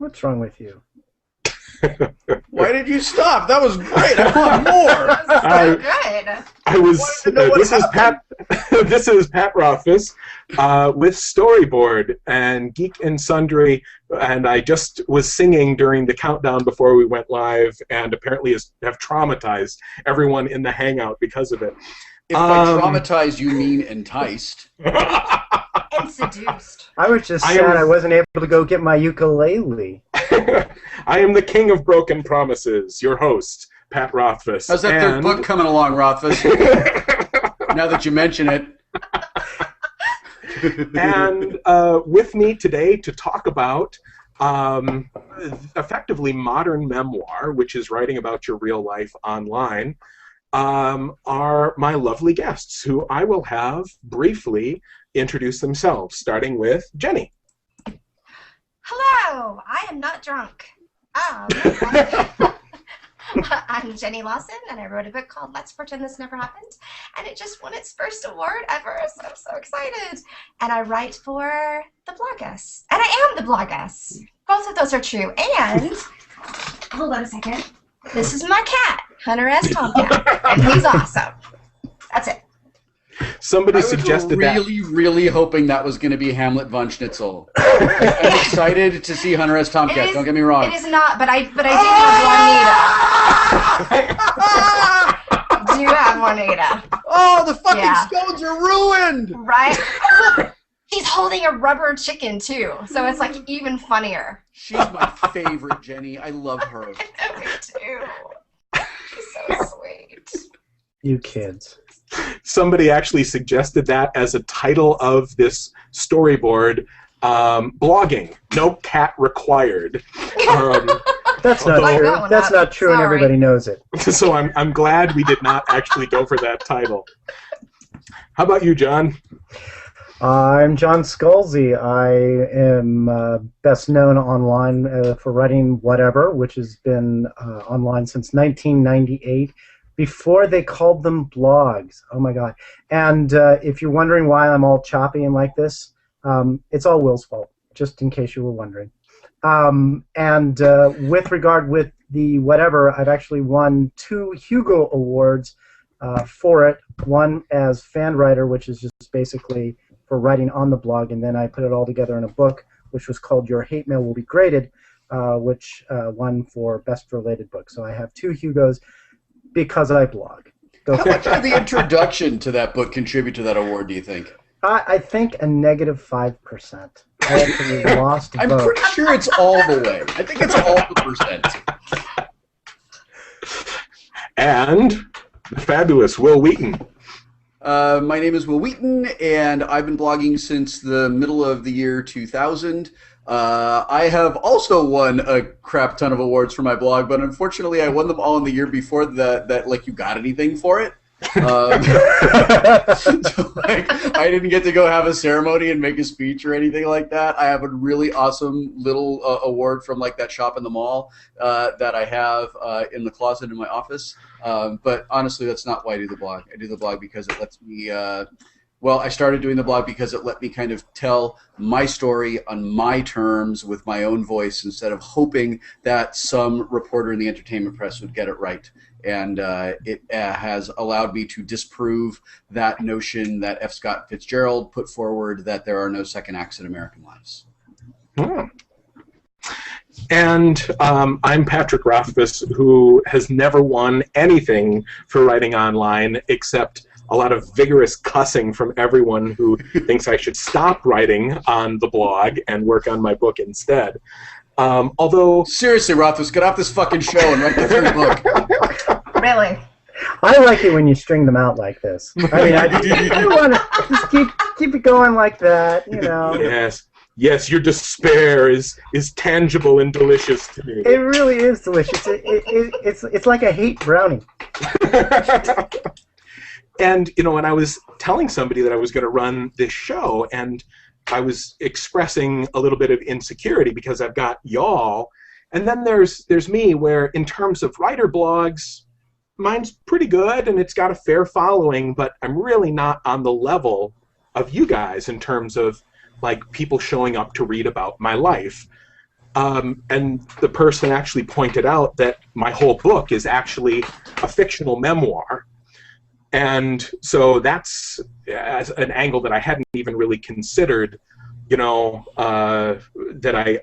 What's wrong with you? Why did you stop? That was great. I want more. That was so good. I was. This is Pat Rothfuss with Storyboard and Geek and Sundry, and I just was singing during the countdown before we went live, and apparently have traumatized everyone in the Hangout because of it. If by traumatized you mean enticed. And seduced. I was just sad I wasn't able to go get my ukulele. I am the king of broken promises, your host, Pat Rothfuss. How's that third book coming along, Rothfuss? Now that you mention it. And with me today to talk about effectively modern memoir, which is writing about your real life online, are my lovely guests, who I will have briefly introduce themselves, starting with Jenny. Hello, I am not drunk. I'm Jenny Lawson, and I wrote a book called Let's Pretend This Never Happened, and it just won its first award ever, so I'm so excited. And I write for the Bloggess, and I am the Bloggess. Both of those are true. And, hold on a second, this is my cat, Hunter S. Tomcat, and he's awesome. That's it. Somebody suggested that. I was really hoping that was going to be Hamlet von Schnitzel. I'm excited to see Hunter S. Tomcat, don't get me wrong. It is not, but I do have Juanita. Oh, the fucking scones are ruined! Right? He's holding a rubber chicken, too, so it's like even funnier. She's my favorite, Jenny. I love her. Me too. She's so sweet. You kids. Somebody actually suggested that as a title of this storyboard, blogging, no cat required. That's not true. That's not true, and everybody knows it. So I'm glad we did not actually go for that title. How about you, John? I'm John Scalzi. I am best known online for writing Whatever, which has been online since 1998. Before they called them blogs. Oh my God. And if you're wondering why I'm all choppy and like this, it's all Will's fault, just in case you were wondering. And with regard with the Whatever, I've actually won 2 Hugo Awards for it. One as fan writer, which is just basically for writing on the blog, and then I put it all together in a book, which was called Your Hate Mail Will Be Graded, which won for Best Related Book. So I have 2 Hugos. Because I blog. How much did the introduction to that book contribute to that award, do you think? I think a -5%. I actually lost I'm vote. pretty sure it's all the way. I think it's all the percent. And the fabulous Will Wheaton. My name is Will Wheaton, and I've been blogging since the middle of the year 2000. I have also won a crap ton of awards for my blog, but unfortunately I won them all in the year before that like, you got anything for it? So, like, I didn't get to go have a ceremony and make a speech or anything like that. I have a really awesome little award from like that shop in the mall that I have in the closet in my office. But honestly, that's not why I do the blog. I do the blog because it lets me... Well, I started doing the blog because it let me kind of tell my story on my terms with my own voice instead of hoping that some reporter in the entertainment press would get it right. And it has allowed me to disprove that notion that F. Scott Fitzgerald put forward, that there are no second acts in American lives. Hmm. And I'm Patrick Rothfuss, who has never won anything for writing online except a lot of vigorous cussing from everyone who thinks I should stop writing on the blog and work on my book instead. Although... Seriously, Rothfuss, get off this fucking show and write the 3rd book. Really? I like it when you string them out like this. I mean, I want to just keep it going like that, you know. Yes, your despair is tangible and delicious to me. It really is delicious. It's like a hate brownie. And, you know, when I was telling somebody that I was going to run this show, and I was expressing a little bit of insecurity because I've got y'all, and then there's me, where in terms of writer blogs, mine's pretty good and it's got a fair following, but I'm really not on the level of you guys in terms of like people showing up to read about my life. And the person actually pointed out that my whole book is actually a fictional memoir. And so that's an angle that I hadn't even really considered, that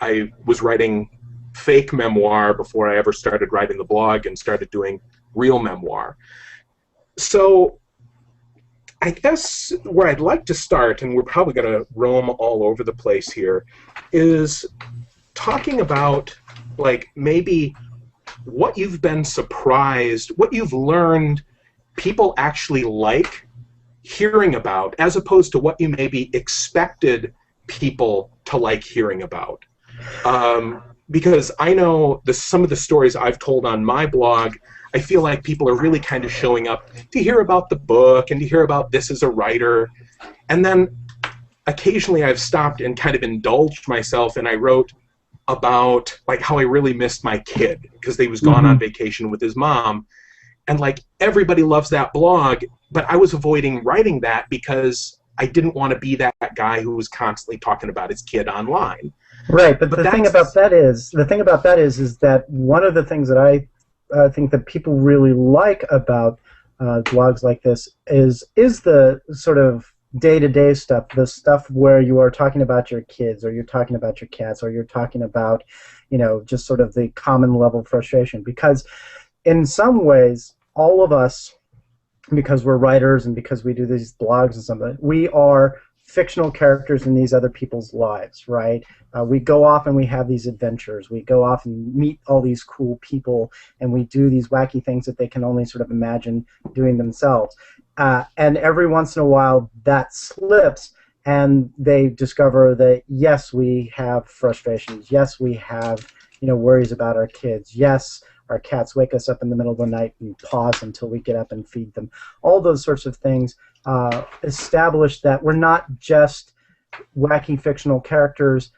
I was writing fake memoir before I ever started writing the blog and started doing real memoir. So I guess where I'd like to start, and we're probably going to roam all over the place here, is talking about like maybe what you've been surprised, what you've learned people actually like hearing about, as opposed to what you maybe expected people to like hearing about. Because I know some of the stories I've told on my blog, I feel like people are really kind of showing up to hear about the book and to hear about this as a writer. And then occasionally I've stopped and kind of indulged myself, and I wrote about like how I really missed my kid because he was gone on vacation with his mom. And like everybody loves that blog, but I was avoiding writing that because I didn't want to be that guy who was constantly talking about his kid online. Right, but the thing about that is that one of the things that I think that people really like about blogs like this is the sort of day-to-day stuff, the stuff where you are talking about your kids, or you're talking about your cats, or you're talking about, just sort of the common level frustration. Because in some ways, all of us, because we're writers and because we do these blogs and something, we are fictional characters in these other people's lives, right? We go off and we have these adventures. We go off and meet all these cool people, and we do these wacky things that they can only sort of imagine doing themselves. And every once in a while, that slips, and they discover that, yes, we have frustrations. Yes, we have, worries about our kids. Yes, our cats wake us up in the middle of the night and pause until we get up and feed them. All those sorts of things establish that we're not just wacky fictional characters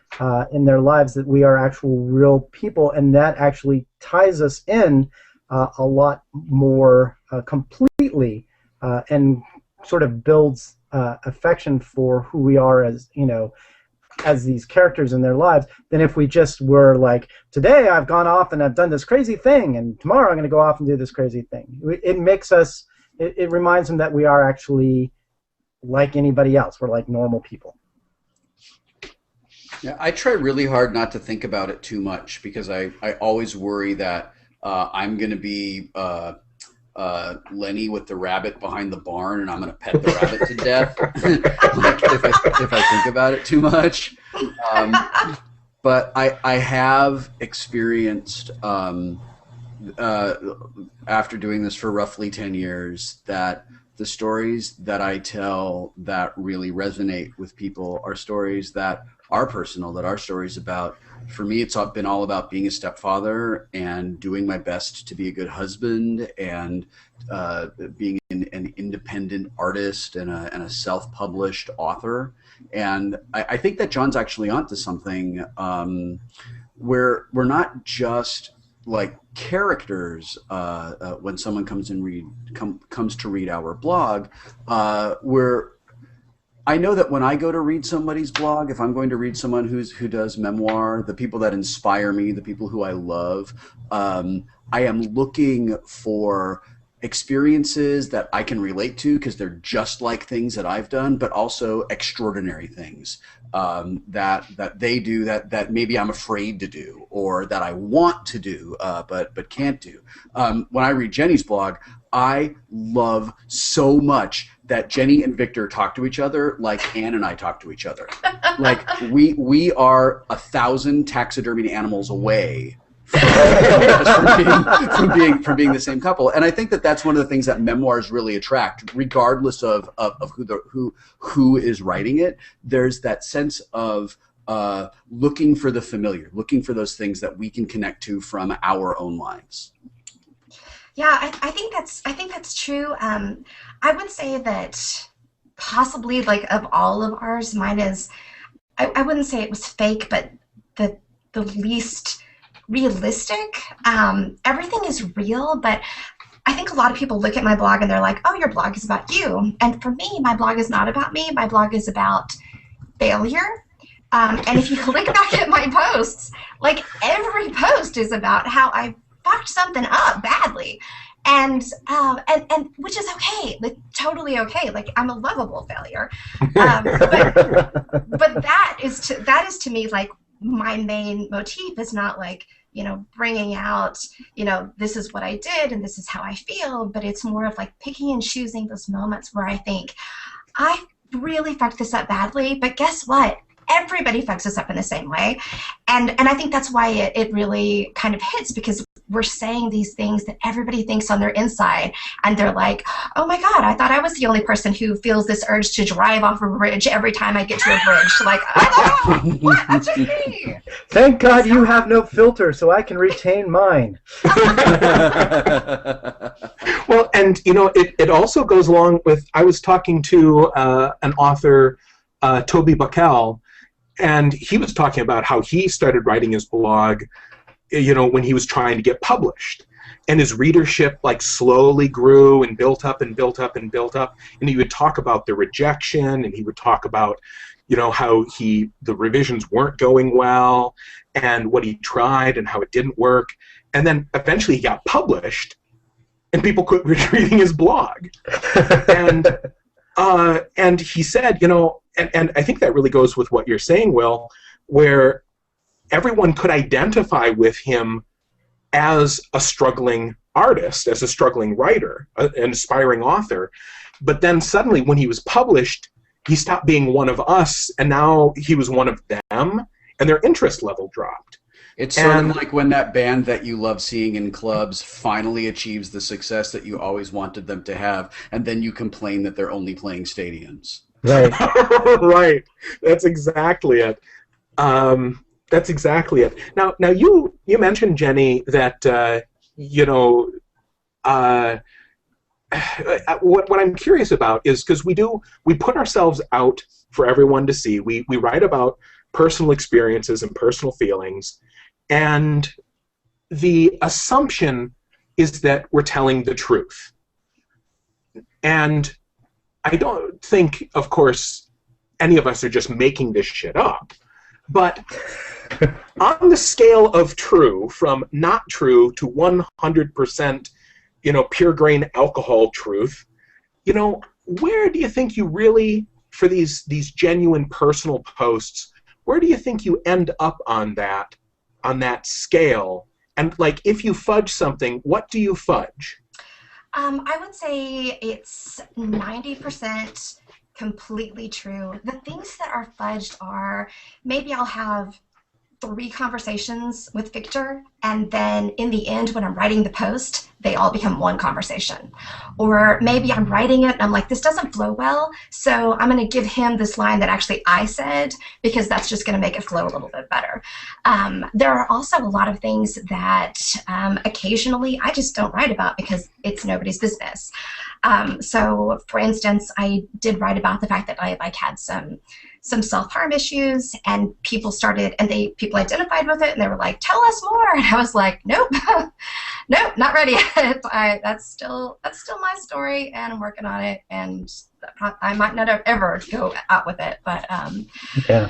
in their lives, that we are actual real people, and that actually ties us in a lot more completely and sort of builds affection for who we are as these characters in their lives, than if we just were like, today I've gone off and I've done this crazy thing, and tomorrow I'm going to go off and do this crazy thing. It makes us, it reminds them that we are actually like anybody else. We're like normal people. Yeah, I try really hard not to think about it too much, because I always worry that I'm going to be Lenny with the rabbit behind the barn, and I'm going to pet the rabbit to death like if I think about it too much. But I have experienced, after doing this for roughly 10 years, that the stories that I tell that really resonate with people are stories that are personal, that are stories about, for me, it's been all about being a stepfather and doing my best to be a good husband, and being an independent artist and a self-published author. And I think that John's actually onto something, where we're not just like characters when someone comes to read our blog. I know that when I go to read somebody's blog, if I'm going to read someone who does memoir, the people that inspire me, the people who I love, I am looking for experiences that I can relate to, because they're just like things that I've done, but also extraordinary things that they do that maybe I'm afraid to do, or that I want to do but can't do. When I read Jenny's blog, I love so much that Jenny and Victor talk to each other like Anne and I talk to each other. Like we are 1,000 taxidermied animals away from being the same couple. And I think that that's one of the things that memoirs really attract, regardless of who is writing it. There's that sense of looking for the familiar, looking for those things that we can connect to from our own lives. Yeah, I think that's true. I would say that possibly, like, of all of ours, mine is, I wouldn't say it was fake, but the least realistic. Everything is real, but I think a lot of people look at my blog and they're like, oh, your blog is about you. And for me, my blog is not about me. My blog is about failure. And if you look back at my posts, like every post is about how I fucked something up badly, and which is okay, like totally okay. Like I'm a lovable failure, but that is to me like my main motif is not like bringing out this is what I did and this is how I feel, but it's more of like picking and choosing those moments where I think I really fucked this up badly, but guess what? Everybody fucks us up in the same way. And I think that's why it really kind of hits, because we're saying these things that everybody thinks on their inside, and they're like, oh my God, I thought I was the only person who feels this urge to drive off a bridge every time I get to a bridge. Like, oh, what? That's just me. Thank God you have no filter, so I can retain mine. Well, and it also goes along with, I was talking to an author, Toby Buckell, and he was talking about how he started writing his blog, when he was trying to get published. And his readership like slowly grew and built up and built up and built up. And he would talk about the rejection, and he would talk about, how the revisions weren't going well, and what he tried and how it didn't work. And then eventually he got published, and people quit reading his blog. And he said, and I think that really goes with what you're saying, Will, where everyone could identify with him as a struggling artist, as a struggling writer, an aspiring author. But then suddenly when he was published, he stopped being one of us, and now he was one of them, and their interest level dropped. It's sort of like when that band that you love seeing in clubs finally achieves the success that you always wanted them to have, and then you complain that they're only playing stadiums. Right. Right. That's exactly it. That's exactly it. Now you mentioned, Jenny, that what I'm curious about is, because we put ourselves out for everyone to see. We write about personal experiences and personal feelings, and the assumption is that we're telling the truth. And I don't think, of course, any of us are just making this shit up, but on the scale of true, from not true to 100%, pure grain alcohol truth, where do you think you really, for these genuine personal posts, where do you think you end up on that scale? And like, if you fudge something, what do you fudge? I would say it's 90% completely true. The things that are fudged are, maybe I'll have 3 conversations with Victor, and then in the end, when I'm writing the post, they all become one conversation. Or maybe I'm writing it and I'm like, this doesn't flow well, so I'm going to give him this line that actually I said, because that's just going to make it flow a little bit better. There are also a lot of things that occasionally I just don't write about because it's nobody's business. So, for instance, I did write about the fact that I had some self-harm issues, and people identified with it, and they were like, tell us more, and I was like, nope, nope, not ready yet. That's still my story, and I'm working on it, and I might not ever go out with it, but yeah.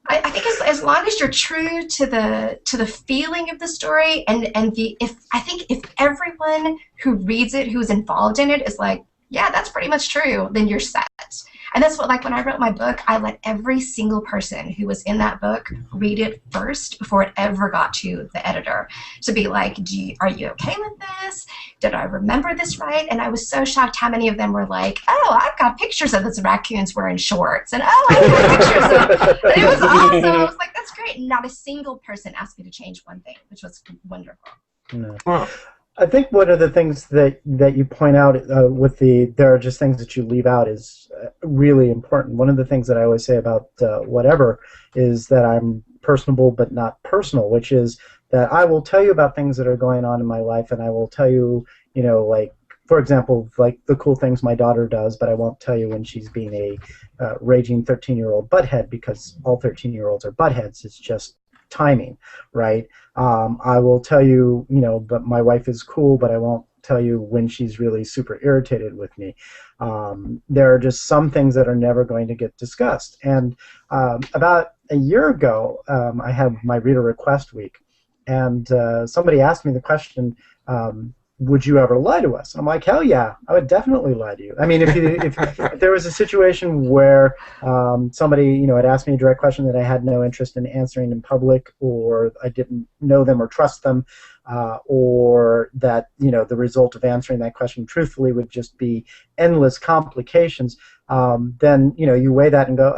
I think as long as you're true to the feeling of the story, and if everyone who reads it, who's involved in it, is like, yeah, that's pretty much true, then you're set. And that's what, like, when I wrote my book, I let every single person who was in that book read it first before it ever got to the editor, to be like, are you okay with this? Did I remember this right? And I was so shocked how many of them were like, oh, I've got pictures of those raccoons wearing shorts, and oh, I've got pictures of, and it was awesome. I was like, that's great. And not a single person asked me to change one thing, which was wonderful. No. Wow. I think one of the things that you point out there are just things that you leave out is really important. One of the things that I always say about whatever is that I'm personable but not personal, which is that I will tell you about things that are going on in my life, and I will tell you, like, for example, like the cool things my daughter does, but I won't tell you when she's being a raging 13-year-old butthead, because all 13-year-olds are buttheads. It's just timing, right? I will tell you, but my wife is cool, but I won't tell you when she's really super irritated with me. There are just some things that are never going to get discussed. And about a year ago, I had my reader request week, and somebody asked me the question, would you ever lie to us? And I'm like, hell yeah, I would definitely lie to you. I mean, if there was a situation where somebody had asked me a direct question that I had no interest in answering in public, or I didn't know them or trust them, or that the result of answering that question truthfully would just be endless complications, then you weigh that and go,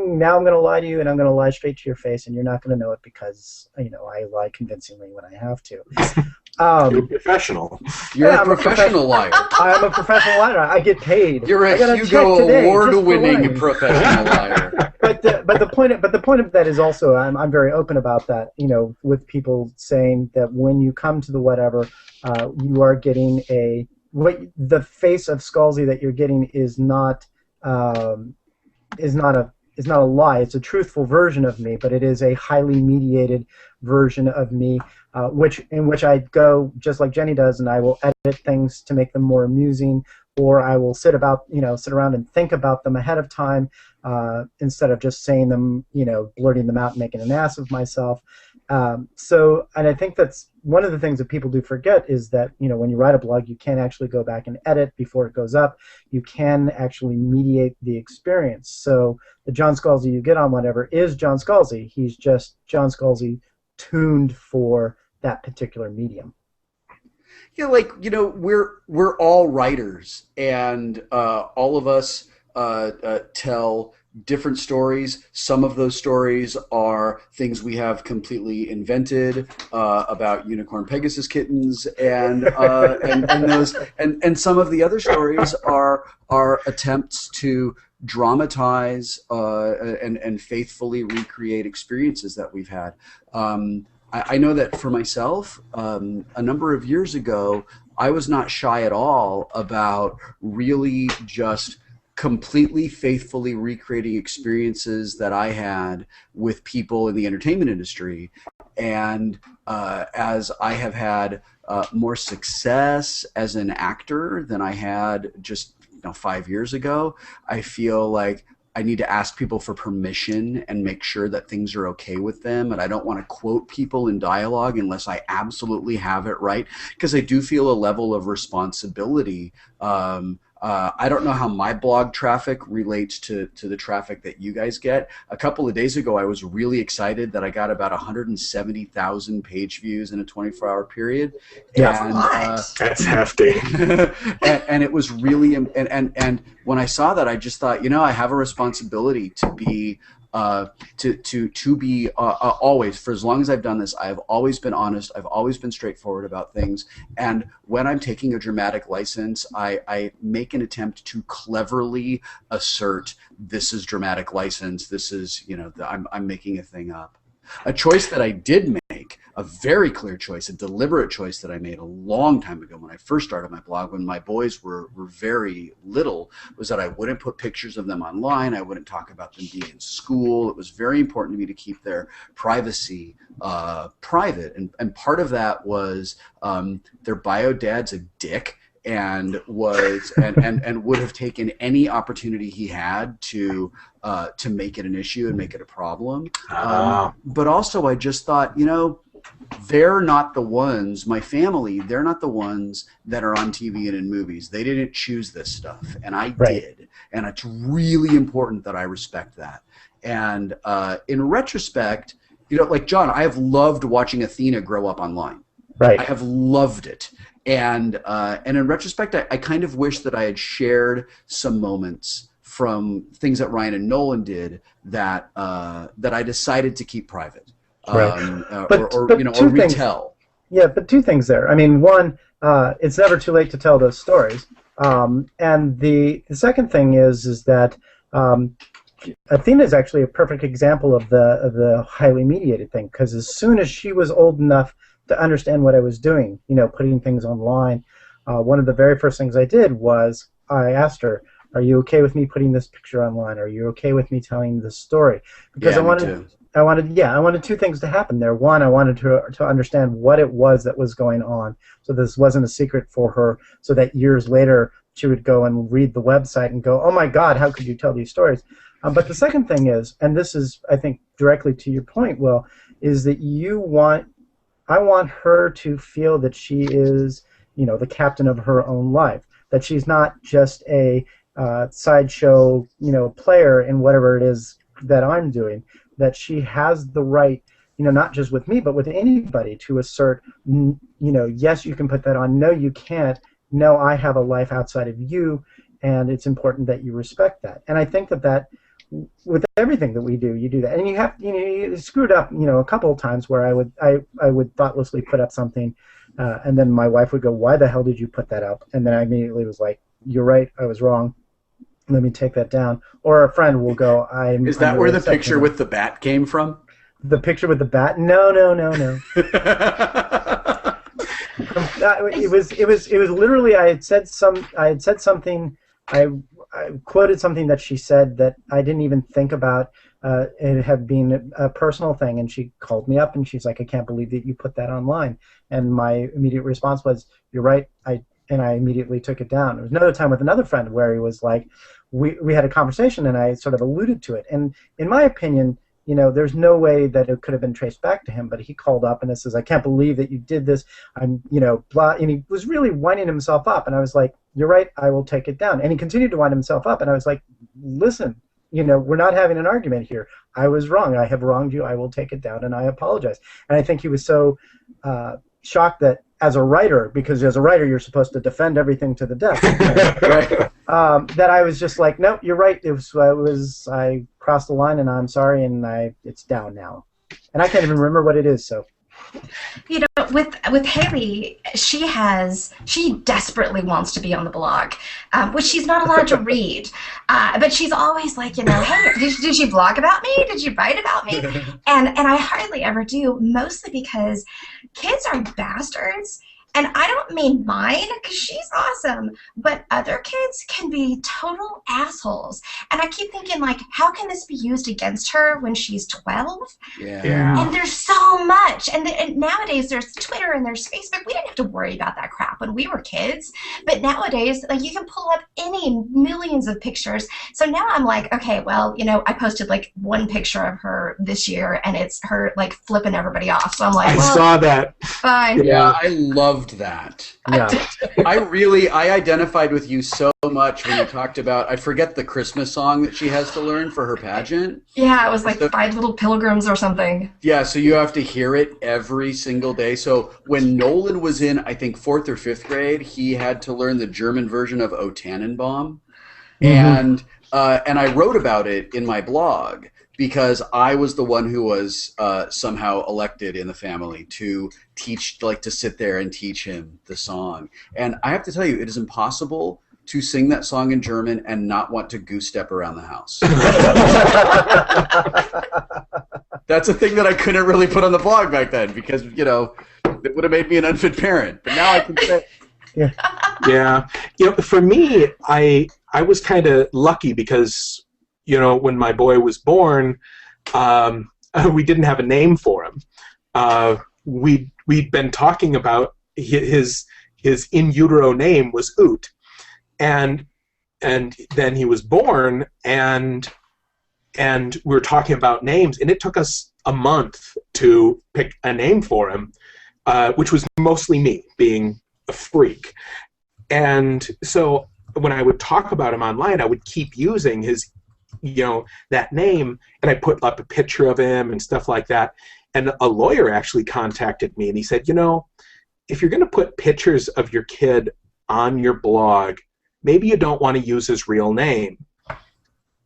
now I'm going to lie to you, and I'm going to lie straight to your face, and you're not going to know it because I lie convincingly when I have to. You're a professional. You're a professional liar. I'm a professional liar. I get paid. You're a Hugo Award-winning professional liar. But the point of that is also, I'm very open about that. With people saying that when you come to the whatever, you are getting the face of Scalzi that you're getting is not a lie. It's a truthful version of me, but it is a highly mediated version of me, in which I go just like Jenny does, and I will edit things to make them more amusing, or I will sit around and think about them ahead of time, instead of just saying them, blurting them out and making an ass of myself. And I think that's one of the things that people do forget is that, when you write a blog, you can actually go back and edit before it goes up. You can actually mediate the experience. So the John Scalzi you get on whatever is John Scalzi. He's just John Scalzi tuned for that particular medium. Yeah, we're all writers, and all of us tell different stories. Some of those stories are things we have completely invented, about unicorn Pegasus kittens, and some of the other stories are attempts to dramatize and faithfully recreate experiences that we've had. I know that for myself, a number of years ago, I was not shy at all about really just completely faithfully recreating experiences that I had with people in the entertainment industry. And as I have had more success as an actor than I had just 5 years ago, I feel like I need to ask people for permission and make sure that things are okay with them. And I don't want to quote people in dialogue unless I absolutely have it right, because I do feel a level of responsibility. I don't know how my blog traffic relates to the traffic that you guys get. A couple of days ago, I was really excited that I got about 170,000 page views in a 24-hour period. Yeah, and, that's hefty. and it was really, and when I saw that, I just thought, I have a responsibility to be always, for as long as I've done this, I've always been honest. I've always been straightforward about things. And when I'm taking a dramatic license, I make an attempt to cleverly assert this is dramatic license. This is, I'm making a thing up. A choice that I did make, a very clear choice, a deliberate choice that I made a long time ago when I first started my blog, when my boys were very little, was that I wouldn't put pictures of them online. I wouldn't talk about them being in school. It was very important to me to keep their privacy private. And part of that was their bio dad's a dick, and would have taken any opportunity he had to make it an issue and make it a problem. But also, I just thought, they're not the ones, my family, they're not the ones that are on TV and in movies. They didn't choose this stuff, and I did. And it's really important that I respect that. And in retrospect, like John, I have loved watching Athena grow up online. Right. I have loved it. And in retrospect, I kind of wish that I had shared some moments from things that Ryan and Nolan did that I decided to keep private, or retell. Yeah, but two things there. I mean, one, it's never too late to tell those stories, and the second thing is that Athena is actually a perfect example of the highly mediated thing, because as soon as she was old enough to understand what I was doing, putting things online, one of the very first things I did was I asked her, "Are you okay with me putting this picture online? Are you okay with me telling this story?" Because I wanted two things to happen there. One, I wanted to understand what it was that was going on, so this wasn't a secret for her, so that years later she would go and read the website and go, oh my God, how could you tell these stories? But the second thing is, and this is, I think, directly to your point, Will, is that I want her to feel that she is, the captain of her own life, that she's not just a sideshow, player in whatever it is that I'm doing, that she has the right, not just with me, but with anybody to assert, yes, you can put that on, no, you can't, no, I have a life outside of you, and it's important that you respect that. And I think that with everything that we do, you do that, and you screwed up, a couple of times where I would thoughtlessly put up something, and then my wife would go, "Why the hell did you put that up?" And then I immediately was like, "You're right, I was wrong. Let me take that down." Or a friend will go, Is that where the picture with the bat came from? The picture with the bat? No. It was literally I had said something. I quoted something that she said that I didn't even think about it had been a personal thing, and she called me up and she's like, "I can't believe that you put that online." And my immediate response was, "You're right." And I immediately took it down. There was another time with another friend where he was like, we had a conversation and I sort of alluded to it. And in my opinion, there's no way that it could have been traced back to him, but he called up and says, "I can't believe that you did this. I'm, blah." And he was really winding himself up. And I was like, "You're right, I will take it down." And he continued to wind himself up. And I was like, "Listen, we're not having an argument here. I was wrong. I have wronged you. I will take it down and I apologize." And I think he was so shocked that as a writer, because as a writer you're supposed to defend everything to the death, right? That I was just like, "No, you're right. I crossed the line and I'm sorry, and it's down now." And I can't even remember what it is. So, with Haley, she desperately wants to be on the blog, which she's not allowed to read. But she's always like, "Hey, did you blog about me? Did you write about me?" And I hardly ever do, mostly because kids are bastards. And I don't mean mine, because she's awesome, but other kids can be total assholes. And I keep thinking, like, how can this be used against her when she's 12? Yeah. And there's so much. And nowadays there's Twitter and there's Facebook. We didn't have to worry about that crap when we were kids. But nowadays, like, you can pull up any millions of pictures. So now I'm like, okay, well, I posted, like, one picture of her this year, and it's her, like, flipping everybody off. So I'm like, I saw that. Fine. Yeah, I loved that. yeah. I identified with you so much when you talked about, I forget the Christmas song that she has to learn for her pageant. Yeah, it was like 5 Little Pilgrims or something. Yeah, so you have to hear it every single day. So when Nolan was in, I think, 4th or 5th grade, he had to learn the German version of O Tannenbaum. And I wrote about it in my blog because I was the one who was somehow elected in the family to teach, like, to sit there and teach him the song. And I have to tell you, it is impossible to sing that song in German and not want to goose step around the house. That's a thing that I couldn't really put on the blog back then because, it would have made me an unfit parent. But now I can say, Yeah. For me, I was kind of lucky because, when my boy was born, we didn't have a name for him. We'd been talking about his in utero name was Oot, and then he was born, and we were talking about names, and it took us a month to pick a name for him, which was mostly me being a freak. And so when I would talk about him online, I would keep using his that name, and I put up a picture of him and stuff like that. And a lawyer actually contacted me, and he said, if you're going to put pictures of your kid on your blog, maybe you don't want to use his real name.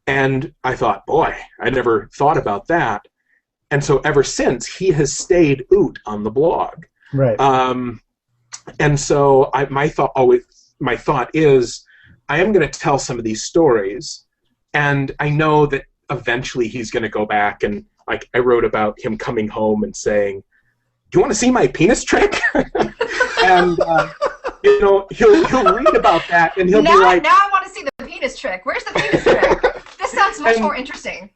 And I thought, boy, I never thought about that. And so ever since, he has stayed Oot on the blog. Right. And so my thought is, I am going to tell some of these stories, and I know that eventually he's going to go back and, like, I wrote about him coming home and saying, "Do you want to see my penis trick?" And he'll read about that, and he'll be like, "Now I want to see the penis trick. Where's the penis trick? This sounds much more interesting."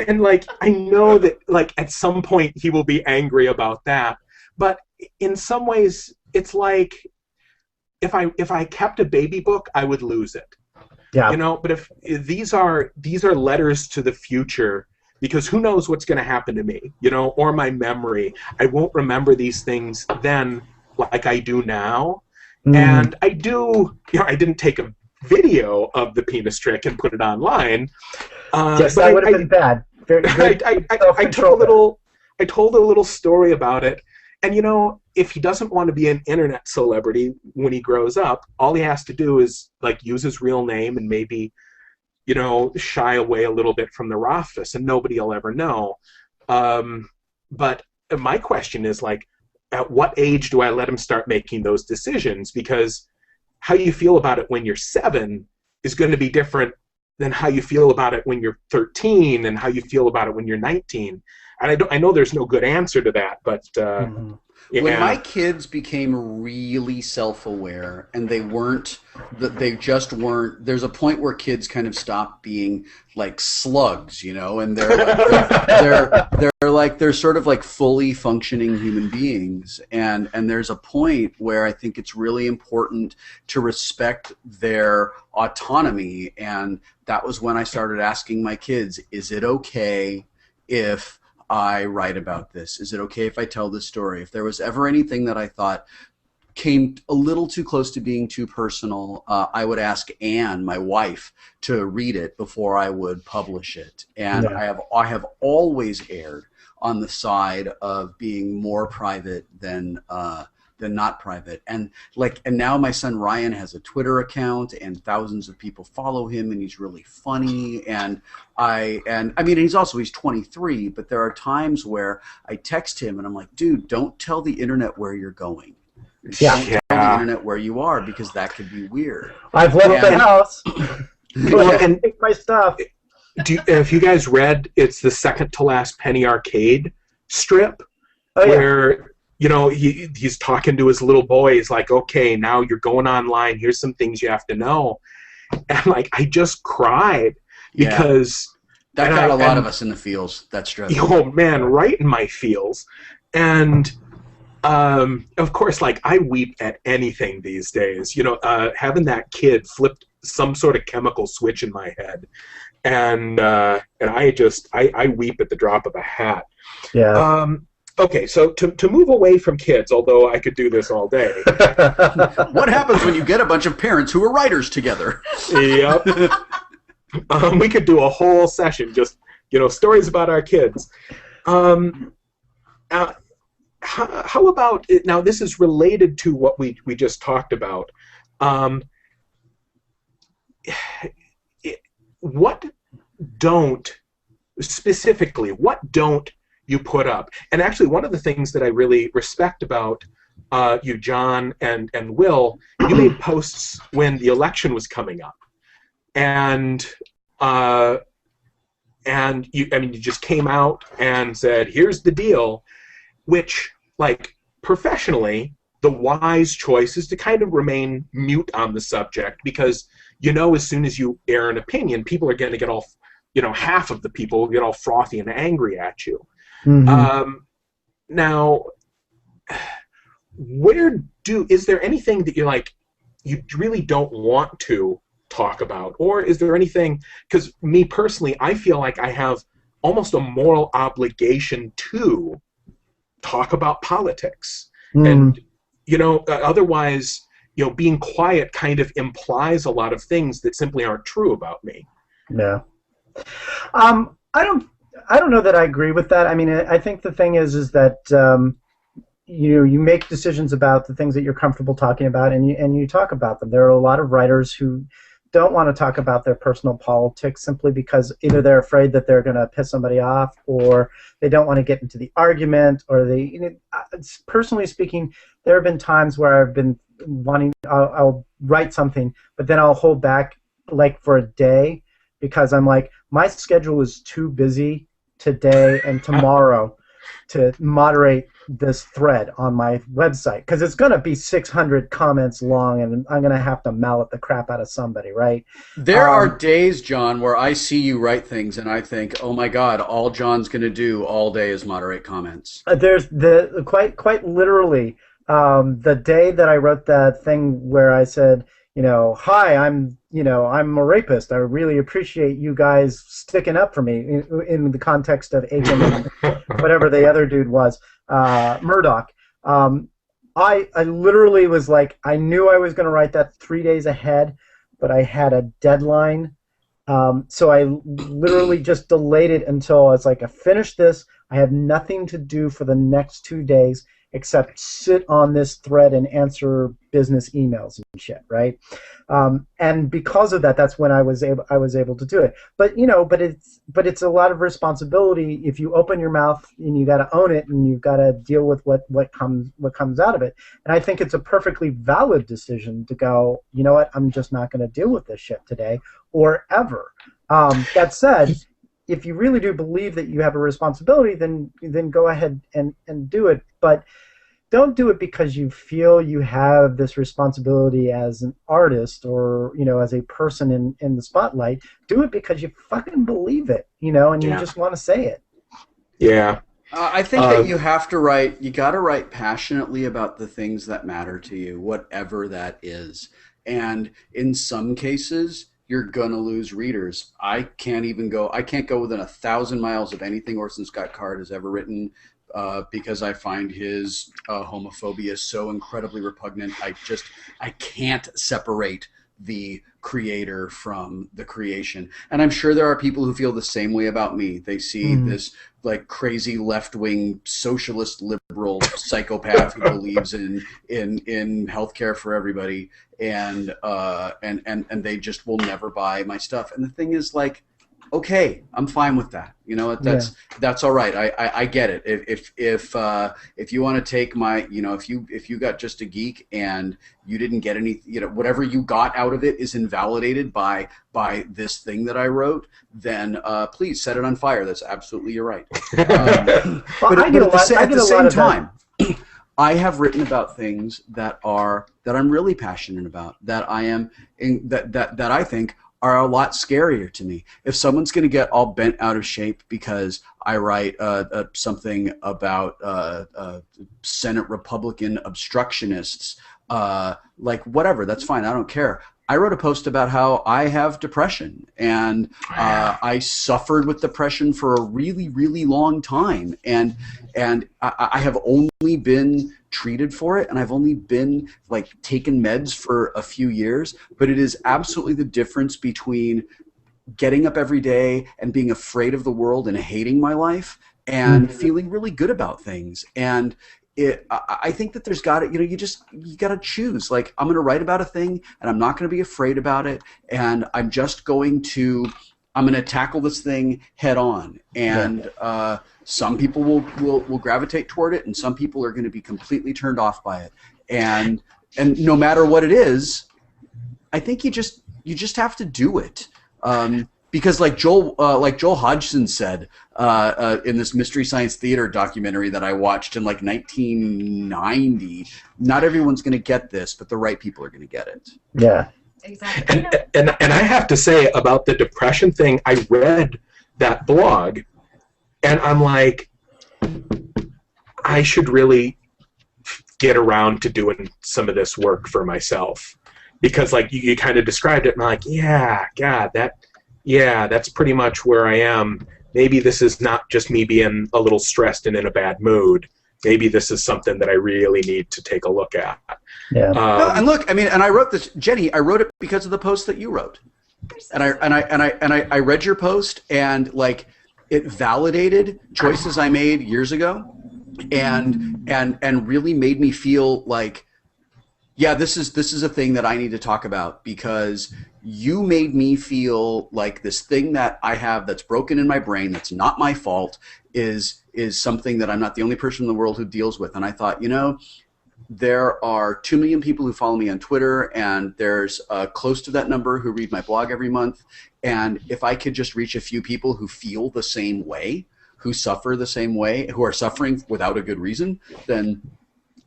And, like, I know that, like, at some point he will be angry about that, but in some ways it's like if I kept a baby book, I would lose it. Yeah. You know, but if these are letters to the future, because who knows what's going to happen to me, you know, or my memory. I won't remember these things then like I do now. And I do, you know, I didn't take a video of the penis trick and put it online. Yes, but that would have been bad. I told a little story about it. And, you know, if he doesn't want to be an internet celebrity when he grows up, all he has to do is, like, use his real name and maybe, you know, shy away a little bit from the Rothfuss, and nobody will ever know. But my question is, like, at what age do I let him start making those decisions? Because how you feel about it when you're 7 is going to be different than how you feel about it when you're 13 and how you feel about it when you're 19. And I know there's no good answer to that, but yeah. When my kids became really self-aware, and they just weren't. There's a point where kids kind of stop being like slugs, you know, and they're sort of like fully functioning human beings, and there's a point where I think it's really important to respect their autonomy, and that was when I started asking my kids, is it okay if I write about this? Is it okay if I tell this story? If there was ever anything that I thought came a little too close to being too personal, I would ask Anne, my wife, to read it before I would publish it. And yeah. I have always erred on the side of being more private than not private. And now my son Ryan has a Twitter account, and thousands of people follow him, and he's really funny. And I mean, he's 23, but there are times where I text him and I'm like, dude, don't tell the internet where you're going. Don't tell the internet where you are, because that could be weird. I've left the house. And take my stuff. If you guys read, it's the second to last Penny Arcade strip, where you know, he's talking to his little boy. He's like, okay, now you're going online. Here's some things you have to know. And, like, I just cried because... That got a lot of us in the feels, that strip. Oh, man, right in my feels. And, of course, like, I weep at anything these days. You know, having that kid flipped some sort of chemical switch in my head. And I weep at the drop of a hat. Yeah. Okay, so to move away from kids, although I could do this all day. What happens when you get a bunch of parents who are writers together? Yep. We could do a whole session just, you know, stories about our kids. How about it? Now, this is related to what we just talked about. What don't you put up? And actually, one of the things that I really respect about you, John, and Will, you made posts when the election was coming up, and you just came out and said, "Here's the deal," which, like, professionally, the wise choice is to kind of remain mute on the subject, because you know, as soon as you air an opinion, people are going to get all, you know, half of the people will get all frothy and angry at you. Mm-hmm. Now, is there anything that you really don't want to talk about, or is there anything? Because me personally, I feel like I have almost a moral obligation to talk about politics, and you know, otherwise, you know, being quiet kind of implies a lot of things that simply aren't true about me. Yeah. I don't know that I agree with that. I mean, I think the thing is that you make decisions about the things that you're comfortable talking about, and you talk about them. There are a lot of writers who don't want to talk about their personal politics simply because either they're afraid that they're going to piss somebody off, or they don't want to get into the argument, or personally speaking, there have been times where I've been wanting, I'll write something, but then I'll hold back like for a day, because I'm like, my schedule is too busy today and tomorrow to moderate this thread on my website, because it's going to be 600 comments long, and I'm going to have to mallet the crap out of somebody, right? There are days, John, where I see you write things and I think, oh my God, all John's going to do all day is moderate comments. There's quite literally, The day that I wrote that thing where I said, hi, I'm a rapist. I really appreciate you guys sticking up for me in the context of Aiken and whatever the other dude was, Murdoch. I literally was like, I knew I was going to write that 3 days ahead, but I had a deadline. So I literally just delayed it until I was like, I finished this. I have nothing to do for the next 2 days except sit on this thread and answer business emails and shit, right? And because of that, that's when I was able to do it. But it's a lot of responsibility if you open your mouth, and you got to own it, and you've got to deal with what comes out of it. And I think it's a perfectly valid decision to go, you know what, I'm just not going to deal with this shit today or ever. That said, if you really do believe that you have a responsibility, then go ahead and do it. But don't do it because you feel you have this responsibility as an artist or, as a person in the spotlight. Do it because you fucking believe it, and you just want to say it. Yeah. I think that you got to write passionately about the things that matter to you, whatever that is. And in some cases, you're going to lose readers. I can't go within 1,000 miles of anything Orson Scott Card has ever written because I find his homophobia so incredibly repugnant. I can't separate the creator from the creation. And I'm sure there are people who feel the same way about me. They see this like crazy left-wing socialist liberal psychopath who believes in healthcare for everybody, and they just will never buy my stuff. And the thing is, like, okay, I'm fine with that. That's all right. I get it. If you want to take my, if you got just a geek and you didn't get any, whatever you got out of it is invalidated by this thing that I wrote, then please set it on fire. That's absolutely your right. But at the same time, I have written about things that I'm really passionate about, that I think are a lot scarier to me. If someone's going to get all bent out of shape because I write something about Senate Republican obstructionists, like whatever, that's fine. I don't care. I wrote a post about how I have depression, and I suffered with depression for a really, really long time, and I have only been treated for it, and I've only been like taken meds for a few years. But it is absolutely the difference between getting up every day and being afraid of the world and hating my life, and feeling really good about things. And I think that there's got to, you got to choose. Like, I'm going to write about a thing, and I'm not going to be afraid about it, and I'm going to tackle this thing head on. And some people will gravitate toward it, and some people are going to be completely turned off by it. And no matter what it is, I think you just have to do it. Because like Joel Hodgson said in this Mystery Science Theater documentary that I watched in like 1990, not everyone's going to get this, but the right people are going to get it. Yeah. Exactly. And I have to say about the depression thing, I read that blog, and I'm like, I should really get around to doing some of this work for myself. Because like you kind of described it, and I'm like, yeah, God, that's pretty much where I am. Maybe this is not just me being a little stressed and in a bad mood. Maybe this is something that I really need to take a look at. Yeah. And look, and I wrote this, Jenny. I wrote it because of the post that you wrote, and I read your post, and like it validated choices I made years ago, and really made me feel like, yeah, this is a thing that I need to talk about, because you made me feel like this thing that I have that's broken in my brain, that's not my fault, is something that I'm not the only person in the world who deals with. And I thought, there are 2 million people who follow me on Twitter, and there's close to that number who read my blog every month. And if I could just reach a few people who feel the same way, who suffer the same way, who are suffering without a good reason, then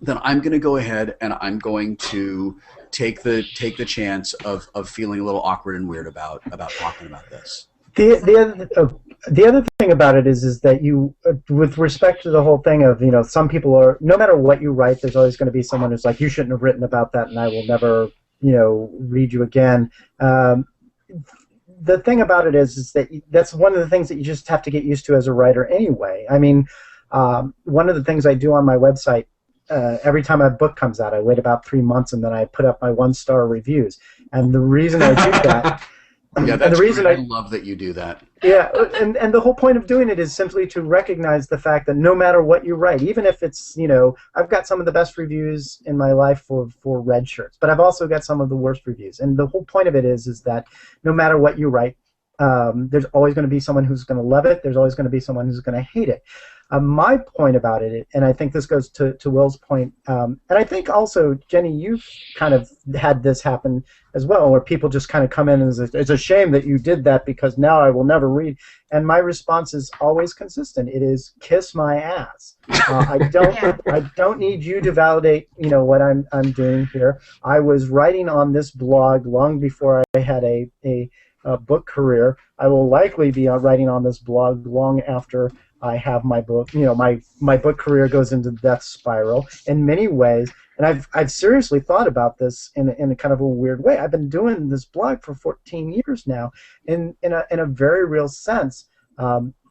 I'm going to go ahead and I'm going to take the chance of feeling a little awkward and weird about talking about this. the other thing about it is that you, with respect to the whole thing of, some people are, no matter what you write, there's always going to be someone who's like, you shouldn't have written about that, and I will never, read you again. The thing about it is that that's one of the things that you just have to get used to as a writer anyway. I mean, one of the things I do on my website, every time a book comes out, I wait about 3 months and then I put up my 1-star reviews. And the reason I do that, yeah, that's great. I love that you do that. Yeah, and the whole point of doing it is simply to recognize the fact that no matter what you write, even if it's, I've got some of the best reviews in my life for red shirts, but I've also got some of the worst reviews. And the whole point of it is that no matter what you write, there's always going to be someone who's going to love it. There's always going to be someone who's going to hate it. My point about it, and I think this goes to Will's point, and I think also, Jenny, you've kind of had this happen as well, where people just kind of come in and say, it's a shame that you did that because now I will never read. And my response is always consistent. It is kiss my ass. I don't need you to validate, what I'm doing here. I was writing on this blog long before I had a book career. I will likely be writing on this blog long after I have my book. My book career goes into the death spiral in many ways, and I've seriously thought about this in a kind of a weird way. I've been doing this blog for 14 years now. In a very real sense,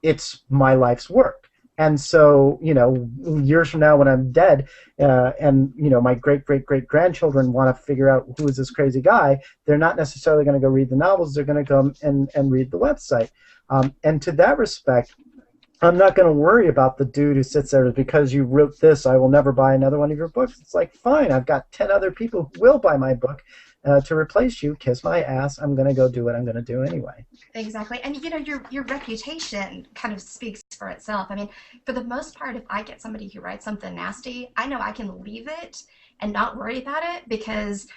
it's my life's work. And so, years from now when I'm dead, and my great-great-great-grandchildren want to figure out who is this crazy guy, they're not necessarily going to go read the novels. They're going to come and read the website. And to that respect, I'm not going to worry about the dude who sits there because you wrote this, I will never buy another one of your books. It's like, fine, I've got 10 other people who will buy my book to replace you. Kiss my ass. I'm going to go do what I'm going to do anyway. Exactly. And, your reputation kind of speaks for itself. I mean, for the most part, if I get somebody who writes something nasty, I know I can leave it and not worry about it because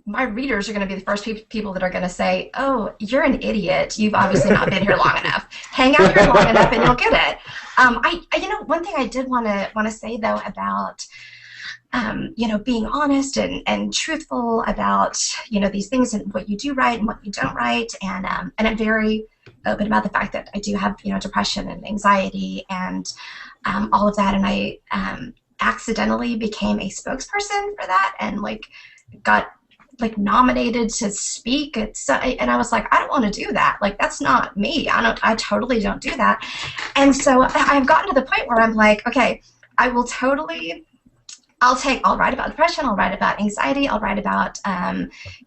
my readers are going to be the first people that are going to say, oh, you're an idiot. You've obviously not been here long enough. Hang out here long enough and you'll get it. One thing I did want to say, though, about, being honest and truthful about, these things and what you do write and what you don't write. And I'm very open about the fact that I do have, depression and anxiety and all of that. And I accidentally became a spokesperson for that and, got nominated to speak and I was like, I don't want to do that. That's not me. I totally don't do that. And so I've gotten to the point where I'm like, okay, I'll write about depression, I'll write about anxiety, I'll write about,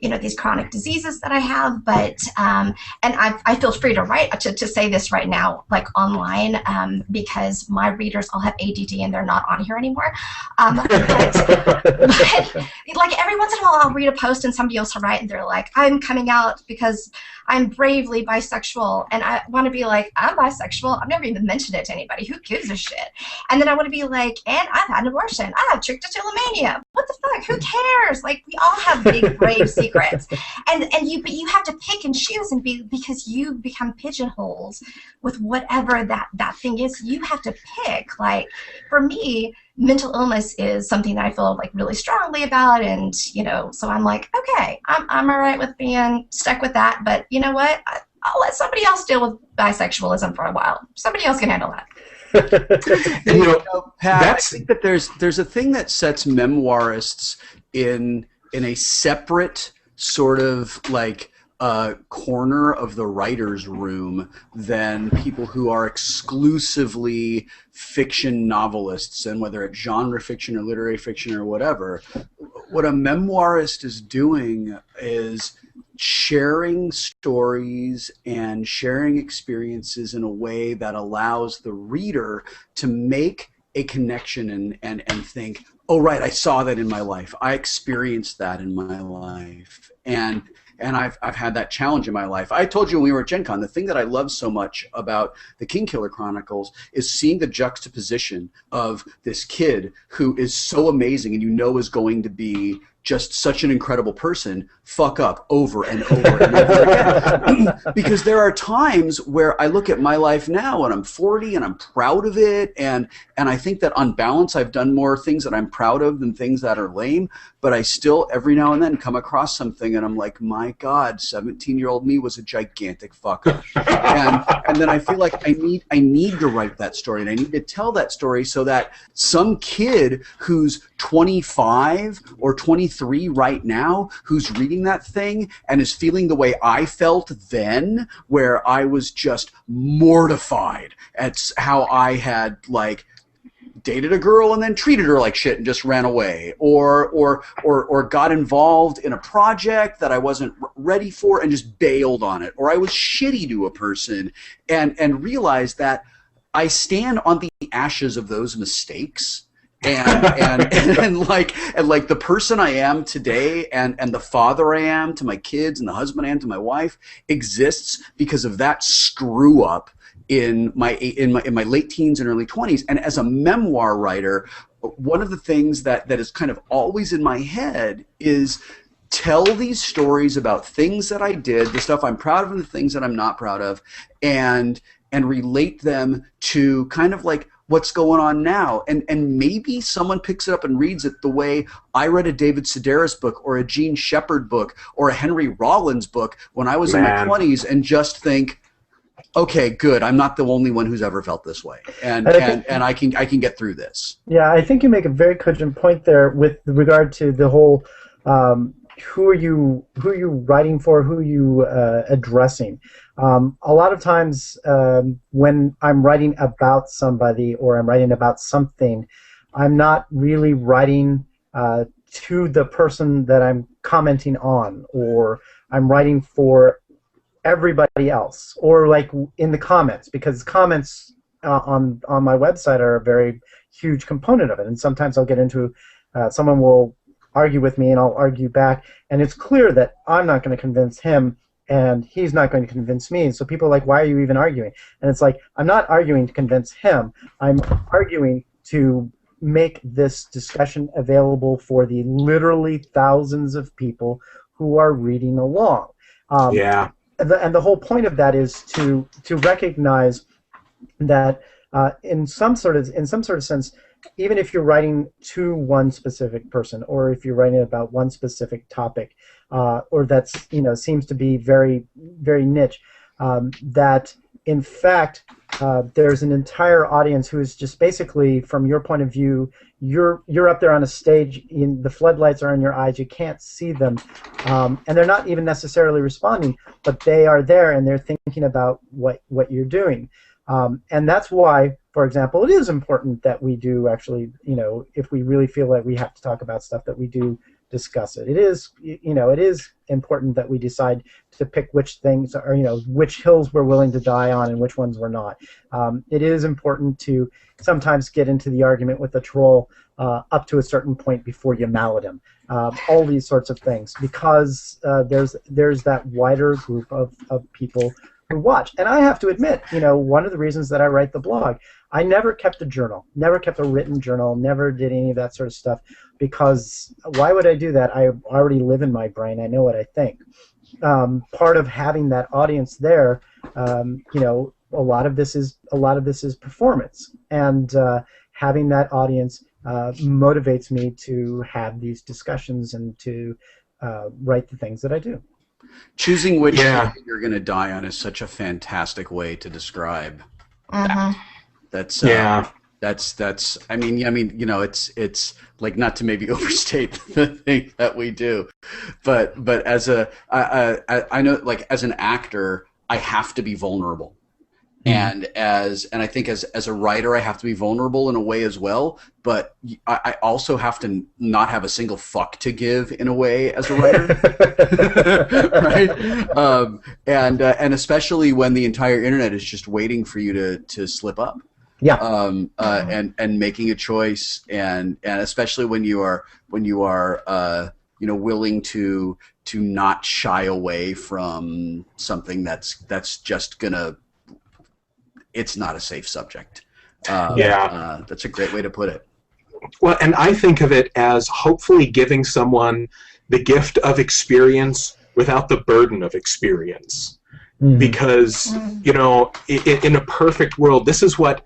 these chronic diseases that I have, but, and I feel free to write, to say this right now, online, because my readers all have ADD and they're not on here anymore. But every once in a while I'll read a post and somebody else will write and they're like, I'm coming out because I'm bravely bisexual, and I want to be like, I'm bisexual, I've never even mentioned it to anybody, who gives a shit? And then I want to be like, and I've had an abortion, I have trichotillomania, what the fuck, who cares? We all have big brave secrets, but you have to pick and choose because you become pigeonholes with whatever that thing is. You have to pick. For me, mental illness is something that I feel really strongly about, and so I'm like, okay, I'm all right with being stuck with that, but you know what? I'll let somebody else deal with bisexualism for a while. Somebody else can handle that. Pat, I think that there's a thing that sets memoirists in a separate sort of corner of the writer's room than people who are exclusively fiction novelists, and whether it's genre fiction or literary fiction or whatever. What a memoirist is doing is sharing stories and sharing experiences in a way that allows the reader to make a connection and think, oh, right, I saw that in my life. I experienced that in my life. And I've had that challenge in my life. I told you when we were at Gen Con, the thing that I love so much about the Kingkiller Chronicles is seeing the juxtaposition of this kid who is so amazing and is going to be just such an incredible person fuck up over and over and over again. Because there are times where I look at my life now and I'm 40 and I'm proud of it, and I think that on balance I've done more things that I'm proud of than things that are lame, but I still every now and then come across something and I'm like, my God, 17-year-old me was a gigantic fuck up. and then I feel like I need to write that story, and I need to tell that story so that some kid who's 25 or 23 right now, who's reading that thing and is feeling the way I felt then, where I was just mortified at how I had like dated a girl and then treated her like shit and just ran away, or got involved in a project that I wasn't ready for and just bailed on it, or I was shitty to a person and realized that I stand on the ashes of those mistakes. And like the person I am today and the father I am to my kids and the husband I am to my wife exists because of that screw up in my late teens and early 20s. And as a memoir writer, one of the things that is kind of always in my head is tell these stories about things that I did, the stuff I'm proud of and the things that I'm not proud of, and relate them to kind of like what's going on now. And maybe someone picks it up and reads it the way I read a David Sedaris book or a Gene Shepherd book or a Henry Rollins book when I was in my 20s and just think, okay, good, I'm not the only one who's ever felt this way. And I can get through this. Yeah, I think you make a very cogent point there with regard to the whole who are you writing for, who are you addressing. A lot of times when I'm writing about somebody or I'm writing about something, I'm not really writing to the person that I'm commenting on, or I'm writing for everybody else, or like in the comments, because comments on my website are a very huge component of it. And sometimes I'll get into someone will argue with me and I'll argue back, and it's clear that I'm not going to convince him and he's not going to convince me. So people are like, why are you even arguing? And it's like, I'm not arguing to convince him. I'm arguing to make this discussion available for the literally thousands of people who are reading along. Yeah. And the whole point of that is to recognize that in some sort of sense, even if you're writing to one specific person, or if you're writing about one specific topic, or that's seems to be very very niche, that in fact there's an entire audience who is just basically, from your point of view, you're up there on a stage, the floodlights are in your eyes, you can't see them, and they're not even necessarily responding, but they are there and they're thinking about what you're doing. And that's why, for example, it is important that we do actually, if we really feel that we have to talk about stuff, that we do discuss it. It is, it is important that we decide to pick which things are, which hills we're willing to die on and which ones we're not. It is important to sometimes get into the argument with the troll up to a certain point before you mallet him. All these sorts of things, because there's that wider group of people who watch. And I have to admit, one of the reasons that I write the blog, I never kept a journal, never kept a written journal, never did any of that sort of stuff, because why would I do that? I already live in my brain. I know what I think. Part of having that audience there, a lot of this is performance, and having that audience motivates me to have these discussions and to write the things that I do. Choosing which hill you're going to die on is such a fantastic way to describe that. That's that's. I mean, it's like, not to maybe overstate the thing that we do, but as I know, like, as an actor, I have to be vulnerable. And I think as a writer, I have to be vulnerable in a way as well. But I also have to not have a single fuck to give in a way as a writer, right? And especially when the entire internet is just waiting for you to slip up. Yeah. And making a choice, and especially when you are willing to not shy away from something that's just gonna. It's not a safe subject. That's a great way to put it. Well, and I think of it as hopefully giving someone the gift of experience without the burden of experience. Because, you know, in a perfect world, this is what,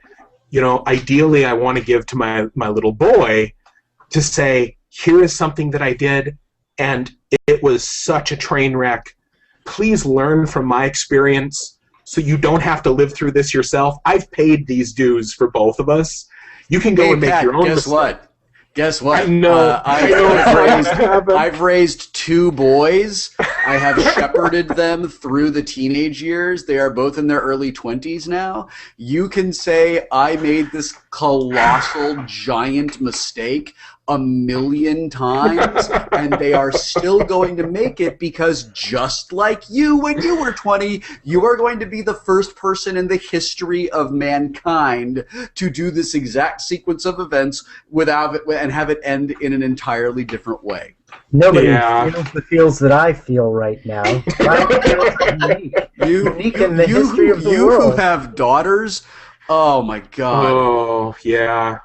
you know, ideally I want to give to my little boy, to say, here is something that I did, and it was such a train wreck. Please learn from my experience so you don't have to live through this yourself. I've paid these dues for both of us. You can go and make Pat, your own guess mistake. what? Guess what? I know. I've raised 2 boys. I have shepherded them through the teenage years. They are both in their early 20s now. You can say I made this colossal, giant mistake 1,000,000 times, and they are still going to make it, because just like you when you were 20, you are going to be the first person in the history of mankind to do this exact sequence of events without it, and have it end in an entirely different way. Nobody feels the feels that I feel right now. Life feels unique. Unique in the history of the world. You who have daughters, oh my God. Oh, yeah.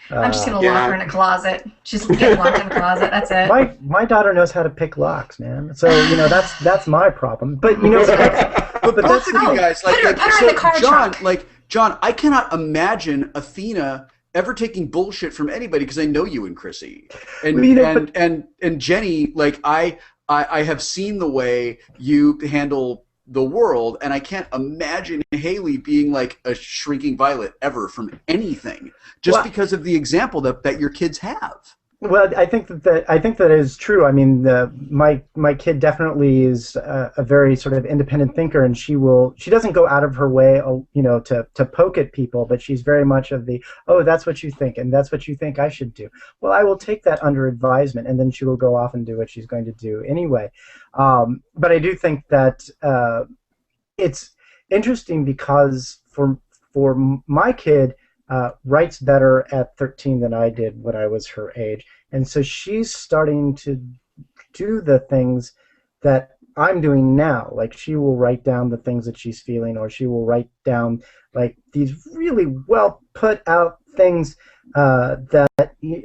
I'm just going to lock her in a closet. She's going to get locked in a closet. That's it. My daughter knows how to pick locks, man. So, you know, that's my problem. But, you know, but both of you guys, put her in the car trunk. John, I cannot imagine Athena ever taking bullshit from anybody, because I know you and Chrissy. And, you know, and Jenny, like, I have seen the way you handle the world, and I can't imagine Haley being like a shrinking violet ever from anything, just because of the example that your kids have. Well, I think that is true. I mean, my kid definitely is a very sort of independent thinker, and she doesn't go out of her way, you know, to poke at people, but she's very much of the, oh, that's what you think, and that's what you think I should do. Well, I will take that under advisement, and then she will go off and do what she's going to do anyway. But I do think that it's interesting, because for my kid, writes better at 13 than I did when I was her age. And so she's starting to do the things that I'm doing now. Like, she will write down the things that she's feeling, or she will write down like these really well put out things that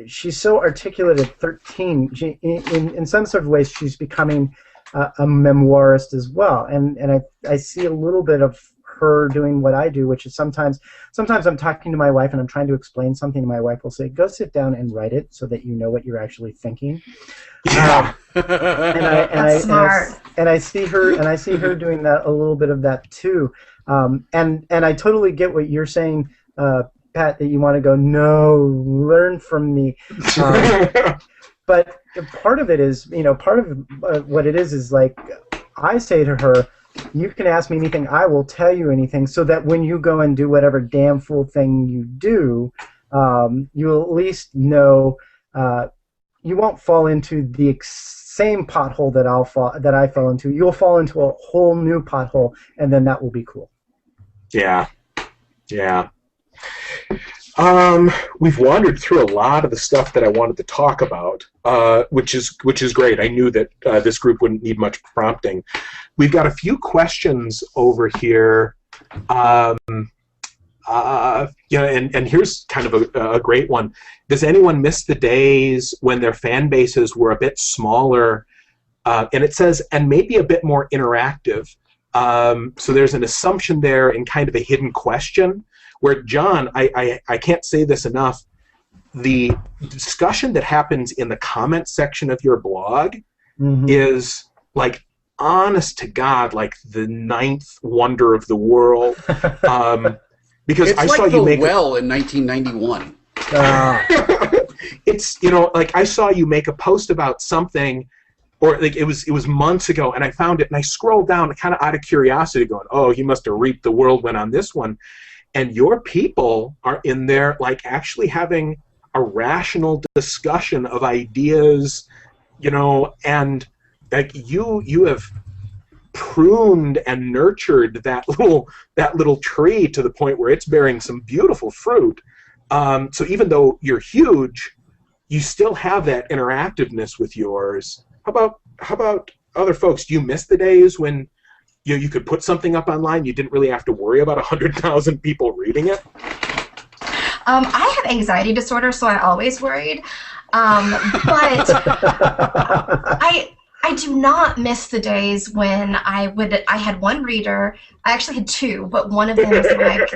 she's so articulate at 13. She, in some sort of ways, she's becoming a memoirist as well. And I see a little bit of her doing what I do, which is sometimes I'm talking to my wife and I'm trying to explain something, and my wife will say, go sit down and write it so that you know what you're actually thinking. Yeah. That's smart. And I see her doing that, a little bit of that too. And I totally get what you're saying, Pat, that you want to go, no, learn from me. But part of it is, you know, part of what it is like, I say to her, you can ask me anything, I will tell you anything, so that when you go and do whatever damn fool thing you do, you'll at least know you won't fall into the same pothole that I fell into. You'll fall into a whole new pothole, and then that will be cool. Yeah. We've wandered through a lot of the stuff that I wanted to talk about, which is great. I knew that this group wouldn't need much prompting. We've got a few questions over here. And here's kind of a great one. Does anyone miss the days when their fan bases were a bit smaller, and it says, and maybe a bit more interactive? So there's an assumption there in kind of a hidden question, where, John, I can't say this enough, the discussion that happens in the comment section of your blog is, like, honest to God, like the 9th wonder of the world. Because it's I like saw you make well in 1991. It's, you know, like, I saw you make a post about something, or like it was months ago, and I found it, and I scrolled down kind of out of curiosity, going, oh, he must have reaped the whirlwind on this one. And your people are in there, like, actually having a rational discussion of ideas, you know, and like you have pruned and nurtured that little tree to the point where it's bearing some beautiful fruit. So even though you're huge, you still have that interactiveness with yours. How about other folks? Do you miss the days when you could put something up online, you didn't really have to worry about 100,000 people reading it? I have anxiety disorder, so I always worried. But I do not miss the days when I had one reader. I actually had two, but one of them was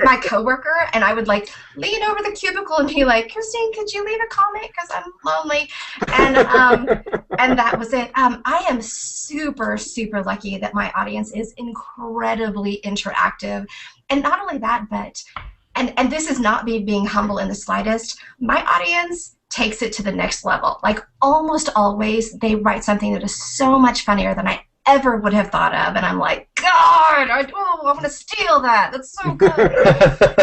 my coworker, and I would like lean over the cubicle and be like, Christine, could you leave a comment because I'm lonely? And that was it. I am super, super lucky that my audience is incredibly interactive. And not only that, but and this is not me being humble in the slightest, my audience takes it to the next level. Like almost always they write something that is so much funnier than I ever would have thought of, and I'm like, God, I want to steal that. That's so good.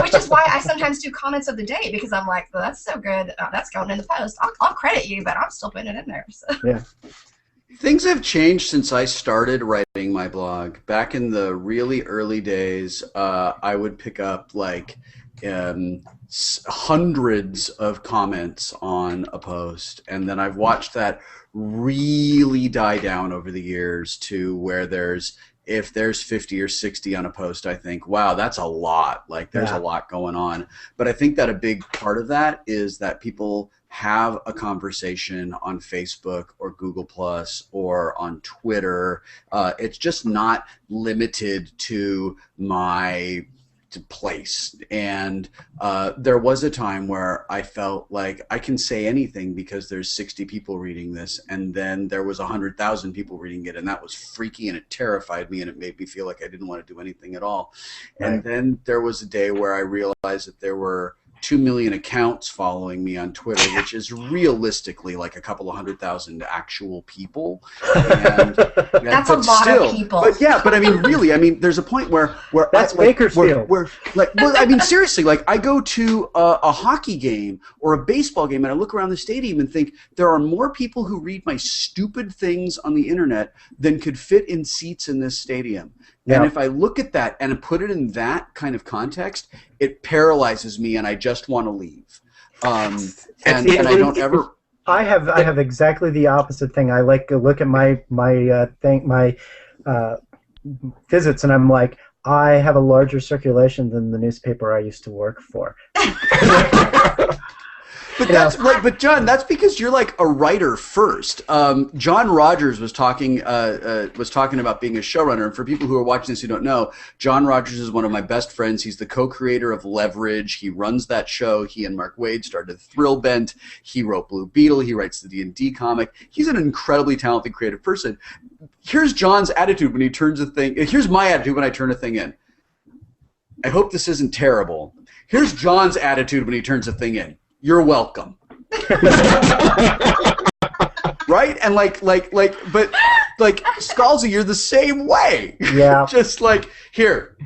Which is why I sometimes do comments of the day, because I'm like, well, that's so good. That's going in the post. I'll credit you, but I'm still putting it in there. So. Yeah. Things have changed since I started writing my blog. Back in the really early days, I would pick up like hundreds of comments on a post, and then I've watched that really die down over the years to where if there's 50 or 60 on a post, I think, wow, that's a lot. Like there's a lot going on. But I think that a big part of that is that people have a conversation on Facebook or Google Plus or on Twitter. It's just not limited to my place. And there was a time where I felt like I can say anything because there's 60 people reading this, and then there was 100,000 people reading it, and that was freaky, and it terrified me, and it made me feel like I didn't want to do anything at all. Right. And then there was a day where I realized that there were 2 million accounts following me on Twitter, which is realistically like a couple of 100,000 actual people. And that's a lot of people. But yeah, but I mean, really, I mean, there's a point where that's Bakersfield. Where like, well, I mean, seriously, like I go to a hockey game or a baseball game, and I look around the stadium and think there are more people who read my stupid things on the internet than could fit in seats in this stadium. Yeah. And if I look at that and put it in that kind of context, it paralyzes me, and I just want to leave. And I don't ever. I have exactly the opposite thing. I like to look at my visits, and I'm like, I have a larger circulation than the newspaper I used to work for. But that's right. But John, that's because you're like a writer first. John Rogers was talking about being a showrunner. And for people who are watching this who don't know, John Rogers is one of my best friends. He's the co-creator of Leverage. He runs that show. He and Mark Waid started Thrillbent. He wrote Blue Beetle. He writes the D&D comic. He's an incredibly talented, creative person. Here's John's attitude when he turns a thing. Here's my attitude when I turn a thing in. I hope this isn't terrible. Here's John's attitude when he turns a thing in. You're welcome. Right? And but Scalzi, you're the same way. Yeah. Just like, here,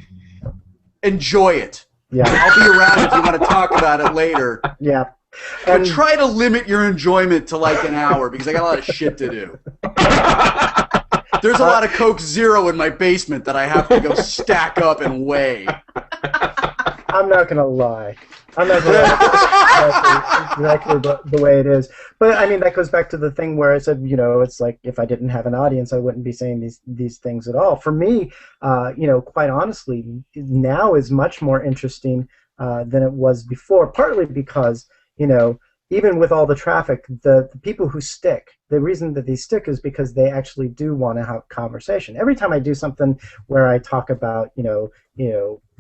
enjoy it. Yeah. I'll be around if you want to talk about it later. Yeah. But try to limit your enjoyment to like an hour, because I got a lot of shit to do. There's a lot of Coke Zero in my basement that I have to go stack up and weigh. I'm not going to lie. I'm not going to lie. Exactly the way it is. But, I mean, that goes back to the thing where I said, it's like if I didn't have an audience, I wouldn't be saying these things at all. For me, quite honestly, now is much more interesting than it was before, partly because, even with all the traffic, the people who stick, the reason that they stick is because they actually do want to have conversation. Every time I do something where I talk about,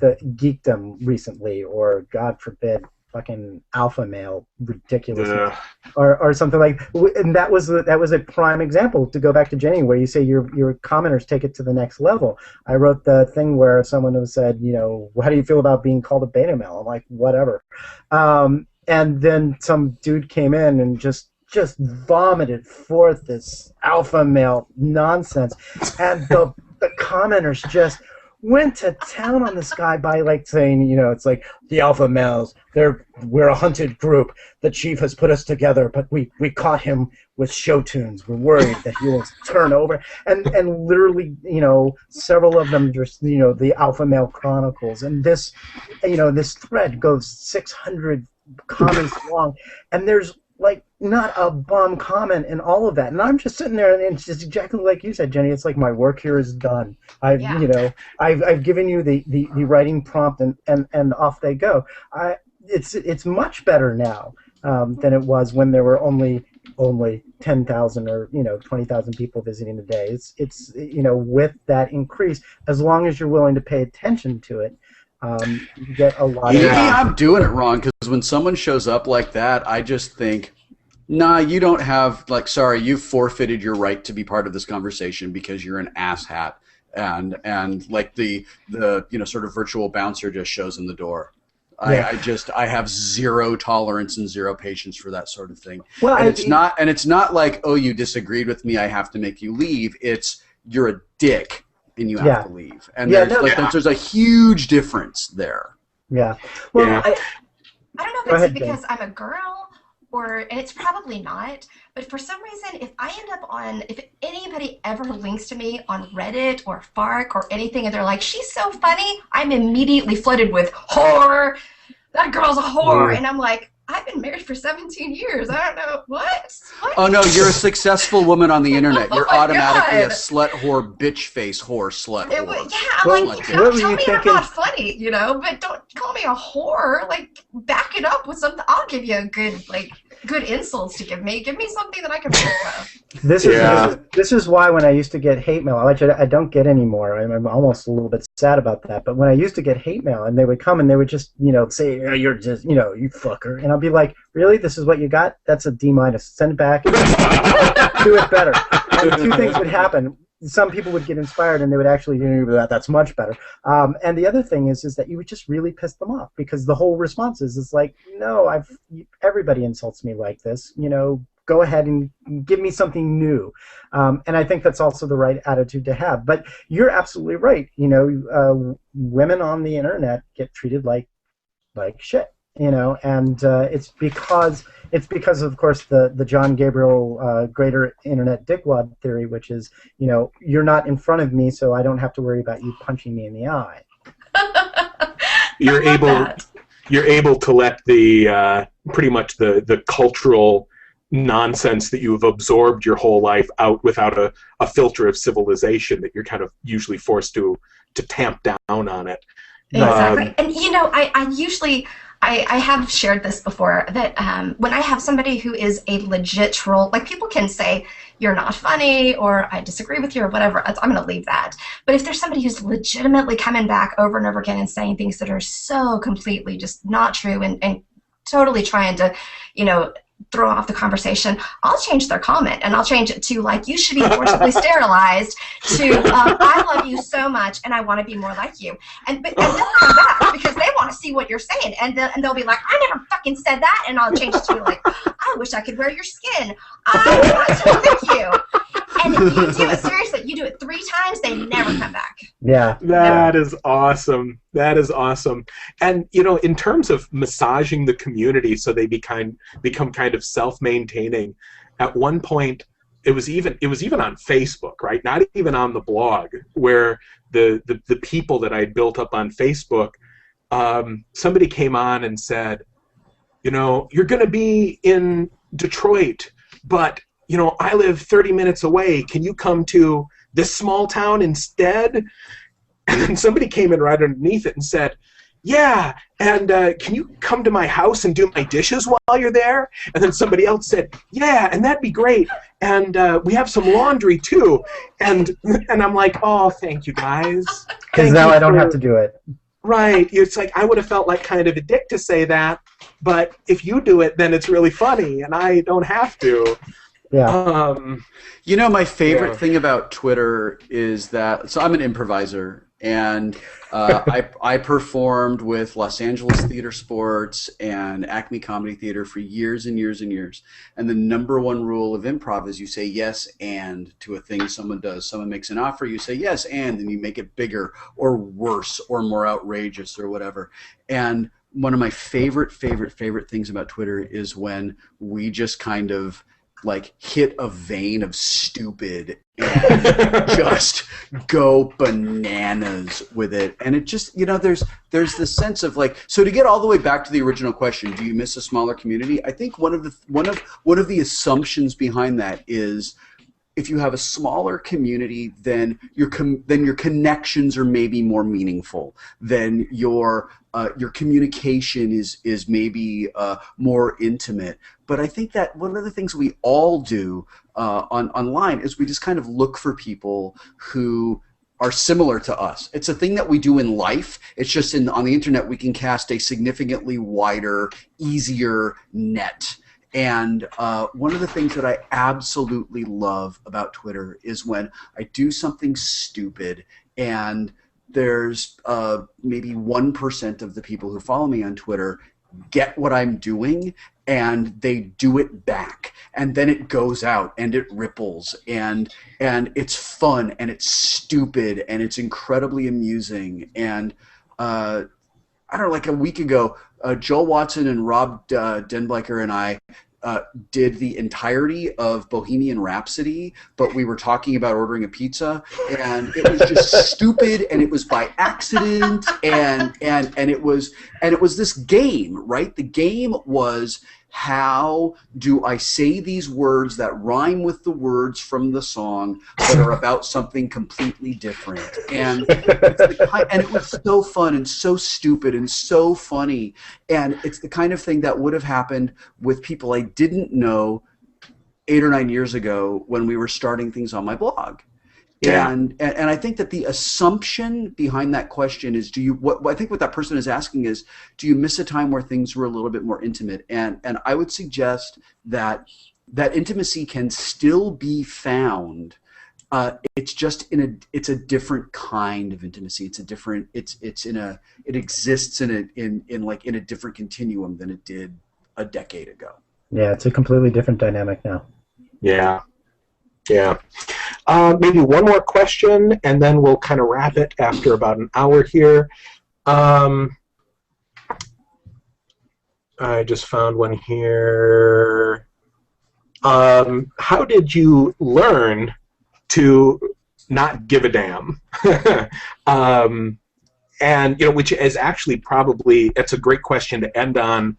the geekdom recently, or God forbid, fucking alpha male ridiculous, or something like, and that was a prime example. To go back to Jenny, where you say your commenters take it to the next level. I wrote the thing where someone who said, how do you feel about being called a beta male? I'm like, whatever. And then some dude came in and just vomited forth this alpha male nonsense, and the commenters just went to town on this guy by saying, it's like the alpha males, we're a hunted group. The chief has put us together, but we caught him with show tunes. We're worried that he will turn over. And literally, several of them just, the Alpha Male Chronicles, and this, this thread goes 600 comments long, and there's not a bum comment in all of that. And I'm just sitting there, and it's just exactly like you said, Jenny. It's like my work here is done. I've given you the writing prompt, and off they go. it's much better now than it was when there were only 10,000 or 20,000 people visiting a day. It's with that increase, as long as you're willing to pay attention to it, you get a lot. Maybe I'm doing it wrong, because when someone shows up like that, I just think, nah, you don't have, sorry, you've forfeited your right to be part of this conversation because you're an asshat, and like the sort of virtual bouncer just shows in the door. Yeah. I have zero tolerance and zero patience for that sort of thing. Well, it's not like, oh, you disagreed with me, I have to make you leave. It's, you're a dick and you have to leave. And there's a huge difference there. Yeah. Well, I don't know if it's because I'm a girl, and it's probably not, but for some reason, if anybody ever links to me on Reddit or Fark or anything, and they're like, she's so funny, I'm immediately flooded with whore. That girl's a whore. And I'm like, I've been married for 17 years. I don't know. What? Oh, no, you're a successful woman on the internet. You're automatically a slut, whore, bitch face, whore, slut, whore. Tell me I'm not funny, but don't call me a whore. Like, back it up with something. I'll give you a good insults to give me. Give me something that I can work with. This is why when I used to get hate mail, which I don't get anymore. I'm almost a little bit sad about that. But when I used to get hate mail, and they would come and they would just say, oh, you're just you fucker, and I'll be like, really? This is what you got? That's a D-. Send it back. Do it better. And two things would happen. Some people would get inspired and they would actually do that. That's much better. And the other thing is that you would just really piss them off, because the whole response is like, no, everybody insults me like this. Go ahead and give me something new. And I think that's also the right attitude to have. But you're absolutely right. Women on the internet get treated like shit. And it's because of course the John Gabriel greater internet dickwad theory, which is you're not in front of me, so I don't have to worry about you punching me in the eye. You're able to let the pretty much the cultural nonsense that you've absorbed your whole life out without a filter of civilization that you're kind of usually forced to tamp down on it. Exactly. And I have shared this before, that when I have somebody who is a legit troll, like, people can say, you're not funny, or I disagree with you, or whatever, I'm going to leave that. But if there's somebody who's legitimately coming back over and over again and saying things that are so completely just not true and totally trying to, throw off the conversation, I'll change their comment, and I'll change it to, like, you should be forcibly sterilized, to I love you so much and I want to be more like you. And they'll come back because they want to see what you're saying, and they'll be like, I never fucking said that, and I'll change it to, like, I wish I could wear your skin. I want to lick you. And you do it seriously. You do it 3 times, they never come back. Yeah. That is awesome. That is awesome. And, in terms of massaging the community so they become kind of self-maintaining, at one point it was even on Facebook, right? Not even on the blog, where the people that I had built up on Facebook, somebody came on and said, you're going to be in Detroit, but I live 30 minutes away. Can you come to this small town instead? And then somebody came in right underneath it and said, yeah, and can you come to my house and do my dishes while you're there? And then somebody else said, yeah, and that'd be great. And we have some laundry too. And I'm like, oh, thank you guys. Because now I don't have to do it. Right. It's like, I would have felt like kind of a dick to say that, but if you do it, then it's really funny, and I don't have to. Yeah. My favorite thing about Twitter is that, so I'm an improviser, and I performed with Los Angeles Theater Sports and Acme Comedy Theater for years and years and years. And the #1 rule of improv is you say yes and to a thing someone does. Someone makes an offer, you say yes and you make it bigger or worse or more outrageous or whatever. And one of my favorite things about Twitter is when we just kind of hit a vein of stupid and just go bananas with it. And it just, there's this sense of so to get all the way back to the original question, do you miss a smaller community? I think one of the assumptions behind that is if you have a smaller community, then your connections are maybe more meaningful. Then your communication is maybe more intimate. But I think that one of the things we all do online is we just kind of look for people who are similar to us. It's a thing that we do in life. It's just on the internet we can cast a significantly wider, easier net. And one of the things that I absolutely love about Twitter is when I do something stupid and there's maybe 1% of the people who follow me on Twitter get what I'm doing and they do it back, and then it goes out and it ripples, and it's fun and it's stupid and it's incredibly amusing. And I don't know, like a week ago, Joel Watson and Rob Denblecker and I did the entirety of Bohemian Rhapsody, but we were talking about ordering a pizza, and it was just stupid, and it was by accident, and it was this game, right? The game was, how do I say these words that rhyme with the words from the song but are about something completely different? And it was so fun and so stupid and so funny. And it's the kind of thing that would have happened with people I didn't know 8 or 9 years ago when we were starting things on my blog. Yeah. And I think that the assumption behind that question is, I think what that person is asking is, do you miss a time where things were a little bit more intimate? And I would suggest that intimacy can still be found. It's just it's a different kind of intimacy. It exists in a different continuum than it did a decade ago. Yeah, it's a completely different dynamic now. Yeah. Yeah. Maybe one more question, and then we'll kind of wrap it after about an hour here. I just found one here. How did you learn to not give a damn? And which is actually probably, it's a great question to end on.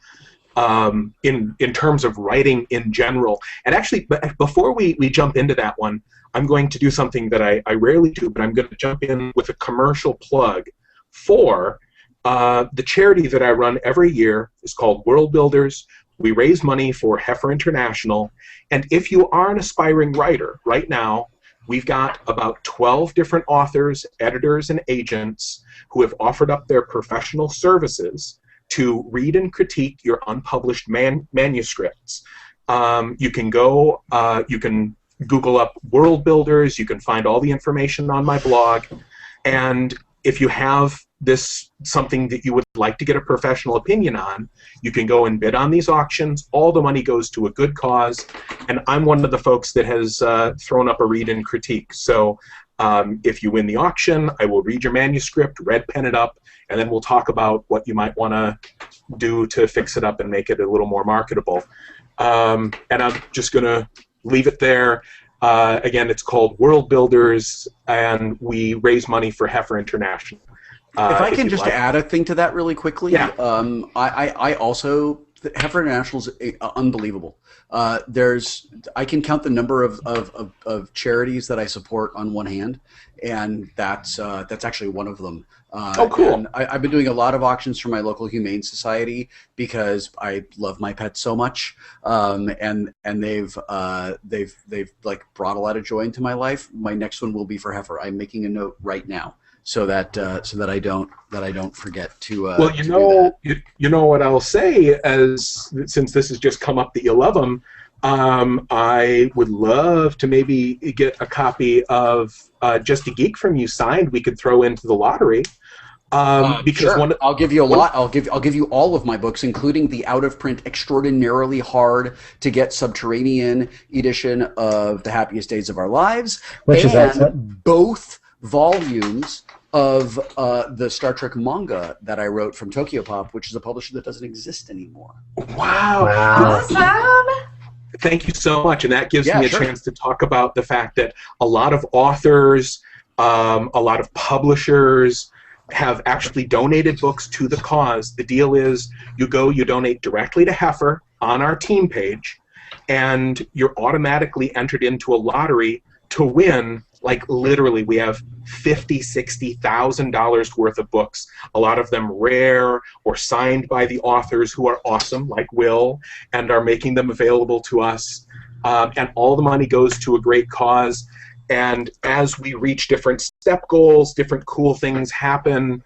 In terms of writing in general. And actually, before we jump into that one, I'm going to do something that I rarely do, but I'm going to jump in with a commercial plug for the charity that I run every year. Is called World Builders. We raise money for Heifer International. And if you are an aspiring writer, right now, we've got about 12 different authors, editors, and agents who have offered up their professional services to read and critique your unpublished manuscripts. You can go, you can Google up World Builders, you can find all the information on my blog, and if you have something that you would like to get a professional opinion on, you can go and bid on these auctions. All the money goes to a good cause, and I'm one of the folks that has thrown up a read and critique. So if you win the auction, I will read your manuscript, red pen it up, and then we'll talk about what you might want to do to fix it up and make it a little more marketable. And I'm just going to leave it there. Again, it's called World Builders, and we raise money for Heifer International. If I can just add a thing to that really quickly, yeah. I also, Heifer International is unbelievable. I can count the number of charities that I support on one hand, and that's actually one of them. Oh, cool! And I've been doing a lot of auctions for my local humane society because I love my pets so much, and they've like brought a lot of joy into my life. My next one will be for Heifer. I'm making a note right now so that I don't forget to. Well, you know what I'll say, as since this has just come up that you love them, I would love to maybe get a copy of Just a Geek from you signed. We could throw into the lottery. Because sure. I'll give you a lot. I'll give you all of my books, including the out of print, extraordinarily hard to get Subterranean edition of The Happiest Days of Our Lives, which is excellent. Both volumes of the Star Trek manga that I wrote from Tokyo Pop, which is a publisher that doesn't exist anymore. Wow. Awesome. Thank you so much, and that gives me a sure. chance to talk about the fact that a lot of authors, a lot of publishers have actually donated books to the cause. The deal is you donate directly to Heifer on our team page, and you're automatically entered into a lottery to win, like literally, we have $50,000-$60,000 worth of books, a lot of them rare or signed by the authors who are awesome, like Will, and are making them available to us. And all the money goes to a great cause. And as we reach different step goals, different cool things happen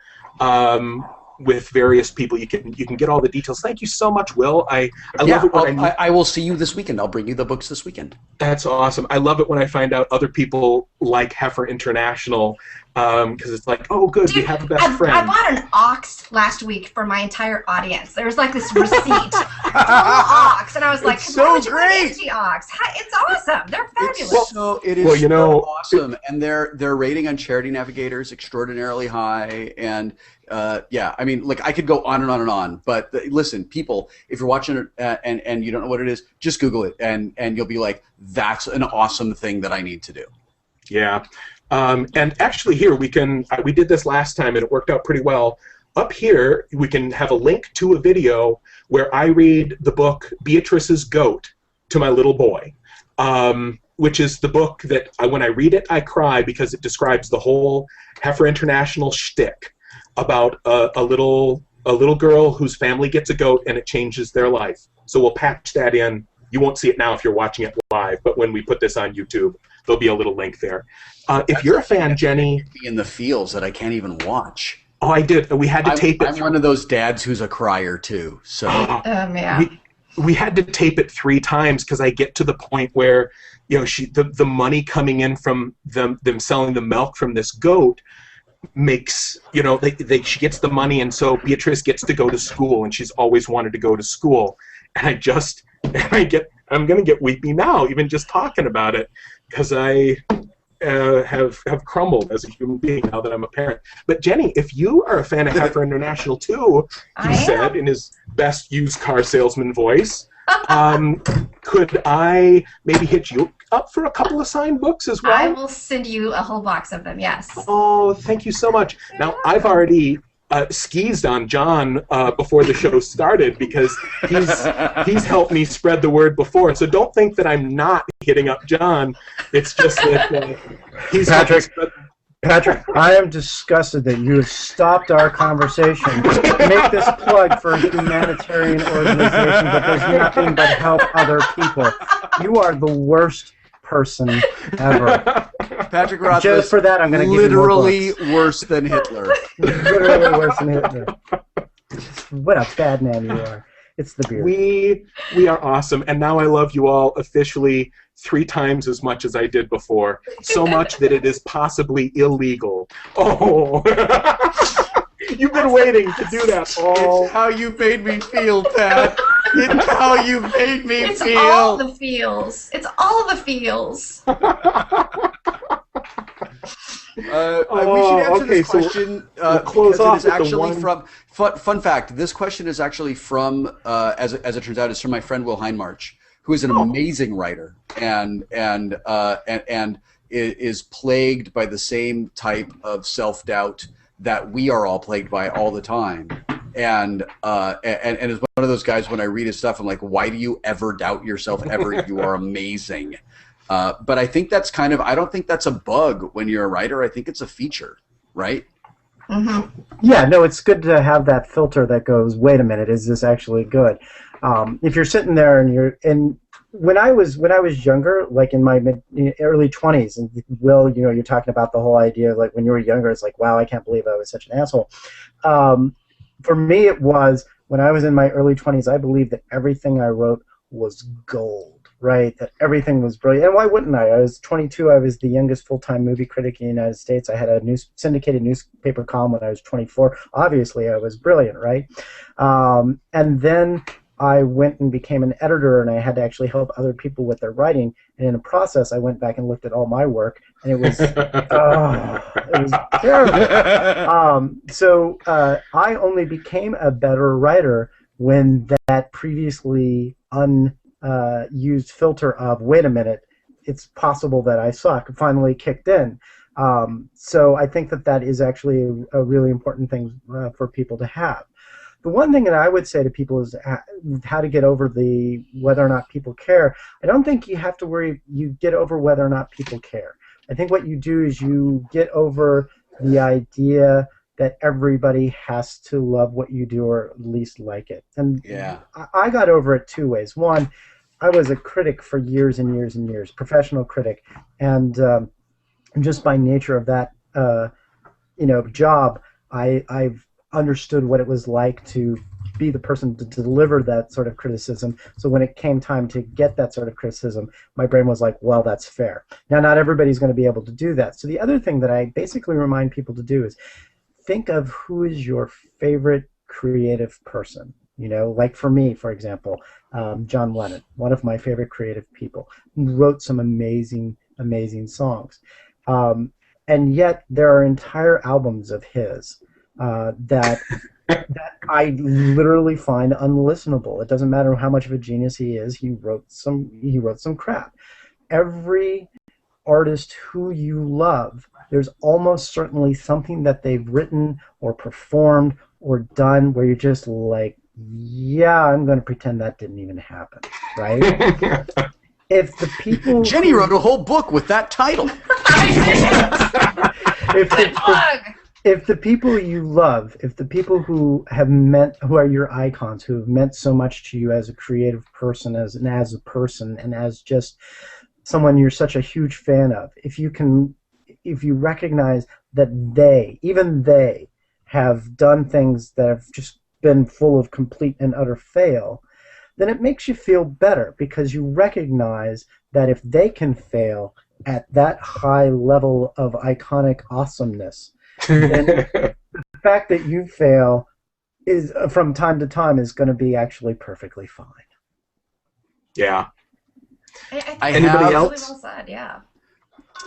with various people. You can get all the details. Thank you so much, Will. I love it when I will see you this weekend. I'll bring you the books this weekend. That's awesome. I love it when I find out other people like Heifer International, because it's like, oh, good, Dude, we have a best friend. I bought an ox last week for my entire audience. There was like this receipt, ox, and I was like, It's why so would you want great. anti-ox? It's awesome. They're fabulous. It is well, you know, awesome, and their rating on Charity Navigator is extraordinarily high, and yeah, I mean, like I could go on and on and on, but listen, people, if you're watching it and you don't know what it is, just Google it, and you'll be like, that's an awesome thing that I need to do. Yeah. And actually here we did this last time and it worked out pretty well. Up here we can have a link to a video where I read the book Beatrice's Goat to my little boy, which is the book that when I read it I cry because it describes the whole Heifer International shtick about a little girl whose family gets a goat and it changes their life. So we'll patch that in. You won't see it now if you're watching it live, but when we put this on YouTube, there'll be a little link there. If you're a fan, Jenny... In the feels that I can't even watch. Oh, I did. We had to tape it. I'm one of those dads who's a crier, too. So man. We had to tape it 3 times because I get to the point where, you know, the money coming in from them selling the milk from this goat makes, you know, she gets the money, and so Beatrice gets to go to school, and she's always wanted to go to school. And I'm gonna get weepy now, even just talking about it, because I have crumbled as a human being now that I'm a parent. But Jenny, if you are a fan of Heifer International too, he said in his best used car salesman voice, could I maybe hit you up for a couple of signed books as well? I will send you a whole box of them, yes. Oh, thank you so much. Now, I've already skeezed on John before the show started because he's helped me spread the word before. So don't think that I'm not hitting up John. It's just that he's Patrick, I am disgusted that you have stopped our conversation to make this plug for a humanitarian organization that does nothing but help other people. You are the worst person ever. Patrick Rothfuss, just for that, I'm going to give you more books. Worse than Hitler. Literally worse than Hitler. What a bad man you are. It's the beard. We are awesome, and now I love you all officially 3 times as much as I did before. So much that it is possibly illegal. Oh, you've been waiting to do that all. It's how you made me feel, Pat. It's how you made me It's feel. all the feels. It's all the feels. We should answer this question. We'll close off it is with actually from. Fun fact: this question is actually from, as it turns out, is from my friend Will Heinmarch, who is an amazing writer and is plagued by the same type of self-doubt that we are all plagued by all the time. And is one of those guys, when I read his stuff, I'm like, why do you ever doubt yourself ever? You are amazing. But I think that's kind of, I don't think that's a bug when you're a writer. I think it's a feature, right? Mm-hmm. Yeah, no, it's good to have that filter that goes, wait a minute, is this actually good? If you're sitting there and when I was younger, like in my early 20s, and Will, you know, you're talking about the whole idea of like when you were younger, it's like, wow, I can't believe I was such an asshole. For me, it was when I was in my early 20s, I believed that everything I wrote was gold, right? That everything was brilliant. And why wouldn't I? I was 22. I was the youngest full-time movie critic in the United States. I had a syndicated newspaper column when I was 24. Obviously, I was brilliant, right? And then I went and became an editor, and I had to actually help other people with their writing. And in the process, I went back and looked at all my work, and it was, it was terrible. So I only became a better writer when that previously unused filter of, wait a minute, it's possible that I suck, finally kicked in. So I think that is actually a really important thing for people to have. The one thing that I would say to people is how to get over the whether or not people care. I don't think you have to worry. You get over whether or not people care. I think what you do is you get over the idea that everybody has to love what you do or at least like it. And Yeah. I got over it two ways. One, I was a critic for years and years and years, professional critic, and just by nature of that, job, I've understood what it was like to be the person to deliver that sort of criticism. So when it came time to get that sort of criticism, my brain was like, well, that's fair. Now, not everybody's going to be able to do that. So the other thing that I basically remind people to do is think of who is your favorite creative person. Like for me, for example, John Lennon, one of my favorite creative people, wrote some amazing, amazing songs. And yet there are entire albums of his that I literally find unlistenable. It doesn't matter how much of a genius he is. He wrote some crap. Every artist who you love, there's almost certainly something that they've written or performed or done where you're just like, yeah, I'm going to pretend that didn't even happen, right? If the people Jenny wrote a whole book with that title. if the people you love, if the people who are your icons, who have meant so much to you as a creative person, as a person, and as just someone you're such a huge fan of, if you recognize that even they have done things that have just been full of complete and utter fail, then it makes you feel better because you recognize that if they can fail at that high level of iconic awesomeness, then the fact that you fail is from time to time is going to be actually perfectly fine. Yeah. Anybody else? Really well said, yeah.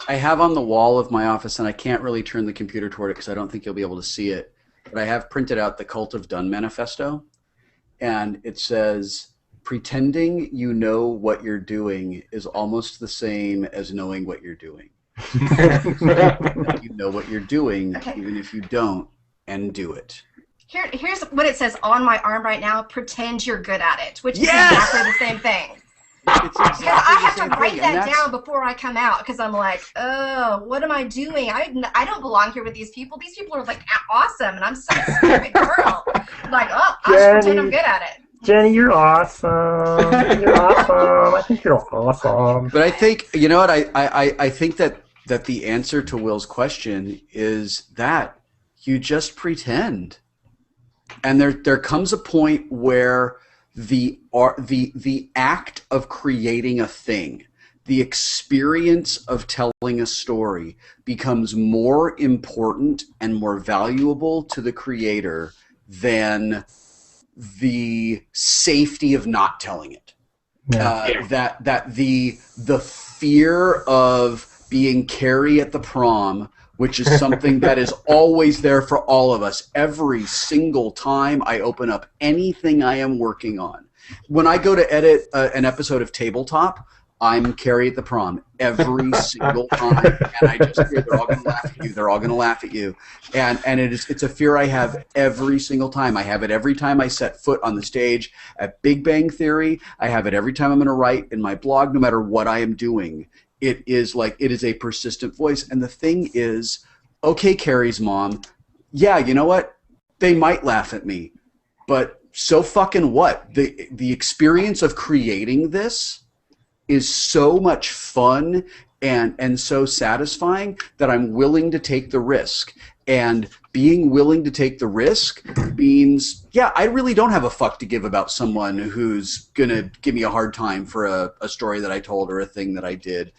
I have on the wall of my office, and I can't really turn the computer toward it because I don't think you'll be able to see it, but I have printed out the Cult of Done manifesto, and it says, pretending you know what you're doing is almost the same as knowing what you're doing. You know what you're doing, even if you don't, and do it. Here's what it says on my arm right now. Pretend you're good at it, which is exactly the same thing. It's exactly I have to write thing, that down before I come out because I'm like, oh, what am I doing? I don't belong here with these people. These people are like awesome, and I'm some stupid girl. Like, oh, I should pretend I'm good at it. Jenny, you're awesome. You're awesome. I think you're awesome. But I think, you know what, I think that the answer to Will's question is that you just pretend. And there comes a point where the act of creating a thing, the experience of telling a story becomes more important and more valuable to the creator than the safety of not telling it. That the fear of being Carrie at the prom, which is something that is always there for all of us every single time I open up anything I am working on. When I go to edit an episode of Tabletop, I'm Carrie at the prom every single time, and I just fear they're all going to laugh at you. They're all going to laugh at you, and it's a fear I have every single time. I have it every time I set foot on the stage at Big Bang Theory. I have it every time I'm going to write in my blog, no matter what I am doing. It is a persistent voice, and the thing is, okay, Carrie's mom, yeah, you know what? They might laugh at me, but so fucking what? The experience of creating this is so much fun and so satisfying that I'm willing to take the risk. And being willing to take the risk means, yeah, I really don't have a fuck to give about someone who's going to give me a hard time for a story that I told or a thing that I did.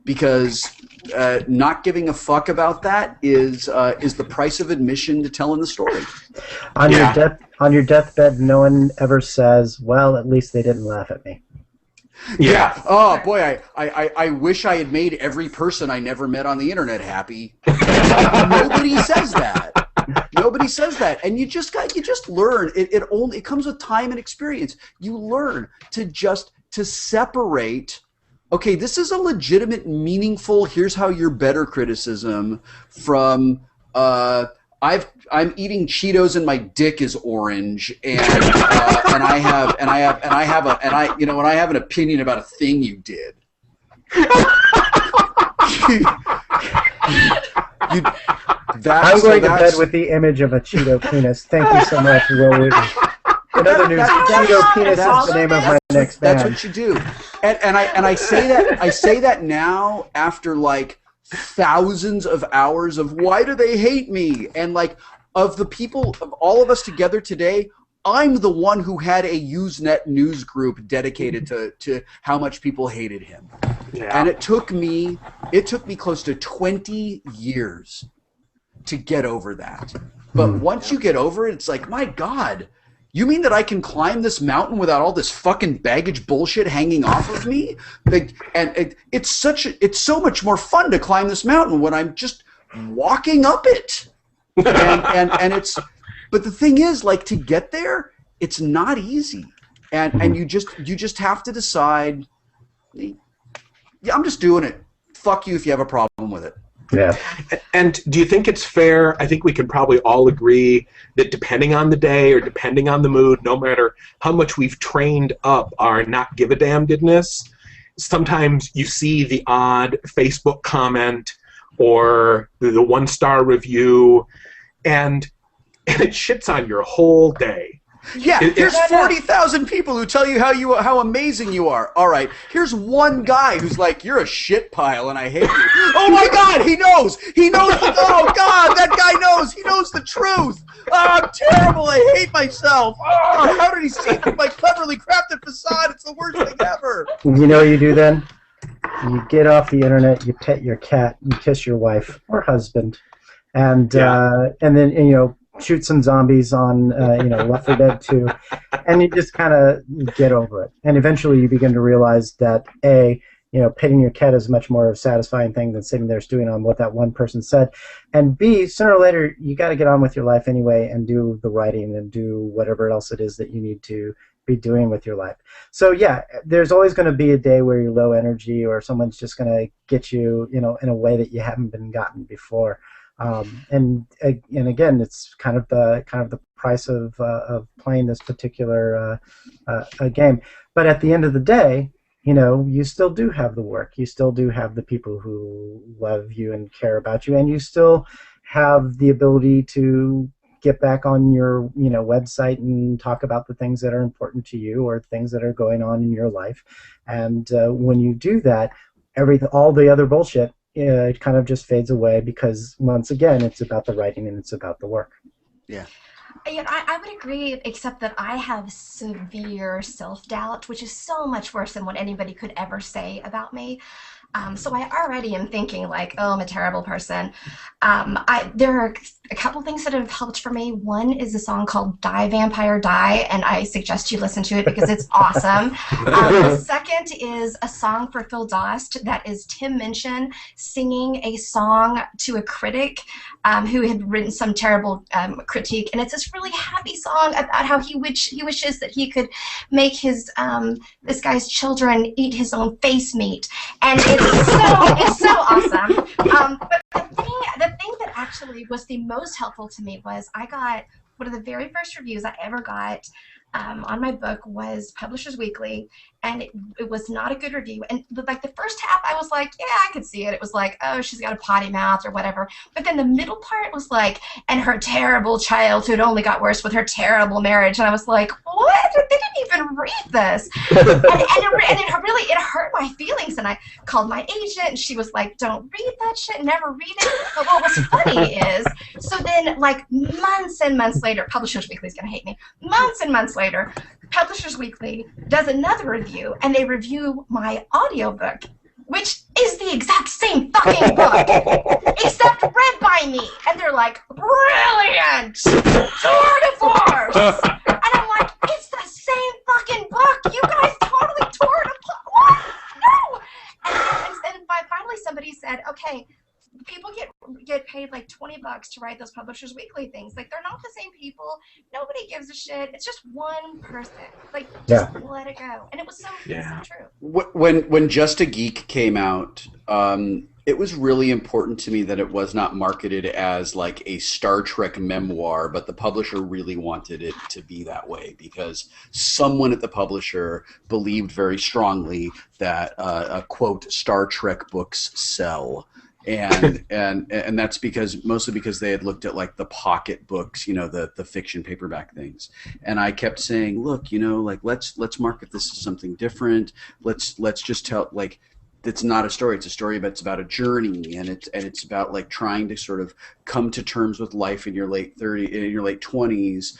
Because not giving a fuck about that is the price of admission to telling the story. On your deathbed, no one ever says, well, at least they didn't laugh at me. Yeah. Oh boy, I wish I had made every person I never met on the internet happy. Nobody says that. Nobody says that, and you just learn. It comes with time and experience. You learn to separate. Okay, this is a legitimate, meaningful. Here's how you're better criticism from. I'm eating Cheetos and my dick is orange, and I have an opinion about a thing you did. I'm going to bed with the image of a Cheeto penis. Thank you so much, Will Wheaton. In other news, Cheeto penis is the name of my next band. That's what you do, and I say that now after like thousands of hours of why do they hate me, and like of the people of all of us together today, I'm the one who had a Usenet news group dedicated to how much people hated him, and it took me close to 20 years to get over that. But once you get over it, it's like, my God. You mean that I can climb this mountain without all this fucking baggage bullshit hanging off of me? It's so much more fun to climb this mountain when I'm just walking up it. And it's, but the thing is, like, to get there, it's not easy. And you just have to decide, yeah, I'm just doing it. Fuck you if you have a problem with it. Yeah. And do you think it's fair? I think we can probably all agree that depending on the day or depending on the mood, no matter how much we've trained up our not give a damnedness, sometimes you see the odd Facebook comment or the 1-star review, and it shits on your whole day. Yeah, here's 40,000 people who tell you how amazing you are. All right, here's one guy who's like, you're a shit pile and I hate you. Oh my God, he knows. Oh God, that guy knows. He knows the truth. Oh, I'm terrible. I hate myself. Oh, how did he see through my cleverly crafted facade? It's the worst thing ever. You know what you do then? You get off the internet, you pet your cat, you kiss your wife or husband, and then shoot some zombies on Left 4 Dead 2, and you just kind of get over it. And eventually you begin to realize that petting your cat is a much more satisfying thing than sitting there stewing on what that one person said. And B, sooner or later you got to get on with your life anyway and do the writing and do whatever else it is that you need to be doing with your life. So yeah, there's always going to be a day where you're low energy or someone's just going to get you, in a way that you haven't been gotten before. And again, it's kind of the price of playing this particular game. But at the end of the day, you still do have the work. You still do have the people who love you and care about you, and you still have the ability to get back on your website and talk about the things that are important to you or things that are going on in your life. And when you do that, all the other bullshit, it kind of just fades away because, once again, it's about the writing and it's about the work. Yeah. Yeah, I would agree, except that I have severe self-doubt, which is so much worse than what anybody could ever say about me. So I already am thinking like, oh, I'm a terrible person. There are a couple things that have helped for me. One is a song called Die Vampire Die, and I suggest you listen to it because it's awesome. The second is a song for Phil Dost that is Tim Minchin singing a song to a critic who had written some terrible critique, and it's this really happy song about how he wishes that he could make his this guy's children eat his own face meat, and it's so awesome. But the thing that actually was the most helpful to me was I got one of the very first reviews I ever got on my book was Publishers Weekly, and it was not a good review. And like the first half, I was like, yeah, I could see it. It was like, oh, she's got a potty mouth or whatever. But then the middle part was like, and her terrible childhood only got worse with her terrible marriage. And I was like, what? They didn't even read this. and it hurt my feelings. And I called my agent, and she was like, don't read that shit. Never read it. But what was funny is, so then like months and months later, Publishers Weekly is going to hate me. Months and months later, Publishers Weekly does another review, and they review my audiobook, which is the exact same fucking book, except read by me. And they're like, brilliant! Tour de force! And I'm like, it's the same fucking book! You guys totally tore it apart! What? No! And finally somebody said, okay, people get paid like $20 to write those Publishers Weekly things. Like, they're not the same people. Nobody gives a shit. It's just one person. Like, just let it go. And it was so true. When Just a Geek came out, it was really important to me that it was not marketed as like a Star Trek memoir, but the publisher really wanted it to be that way because someone at the publisher believed very strongly that quote Star Trek books sell. And that's mostly because they had looked at like the pocket books, the fiction paperback things. And I kept saying, look, like let's market this as something different. Let's just tell, like, it's not a story. It's a story it's about a journey, and it's about like trying to sort of come to terms with life in your late 20s,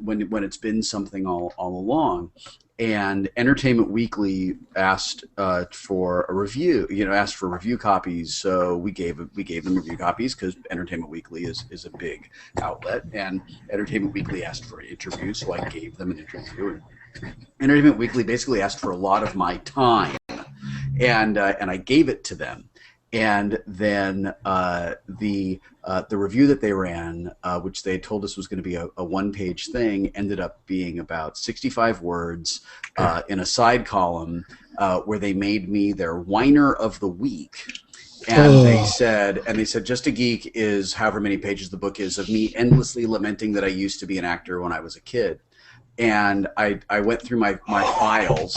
when it's been something all along. And Entertainment Weekly asked for a review, asked for review copies. So we gave them review copies because Entertainment Weekly is a big outlet, and Entertainment Weekly asked for an interview, so I gave them an interview. And Entertainment Weekly basically asked for a lot of my time. And I gave it to them, and then the review that they ran, which they told us was going to be a one-page thing, ended up being about 65 words in a side column where they made me their whiner of the week. And they said, Just a Geek is however many pages the book is of me endlessly lamenting that I used to be an actor when I was a kid. And I went through my files.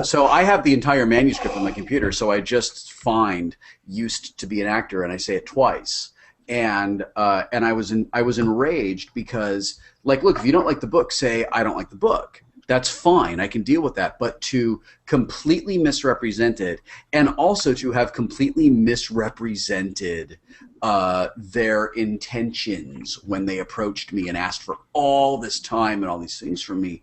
So I have the entire manuscript on my computer. So I just find used to be an actor, and I say it twice. And I was enraged because, like, look, if you don't like the book, say I don't like the book. That's fine. I can deal with that. But to completely misrepresent it, and also to have completely misrepresented their intentions when they approached me and asked for all this time and all these things from me,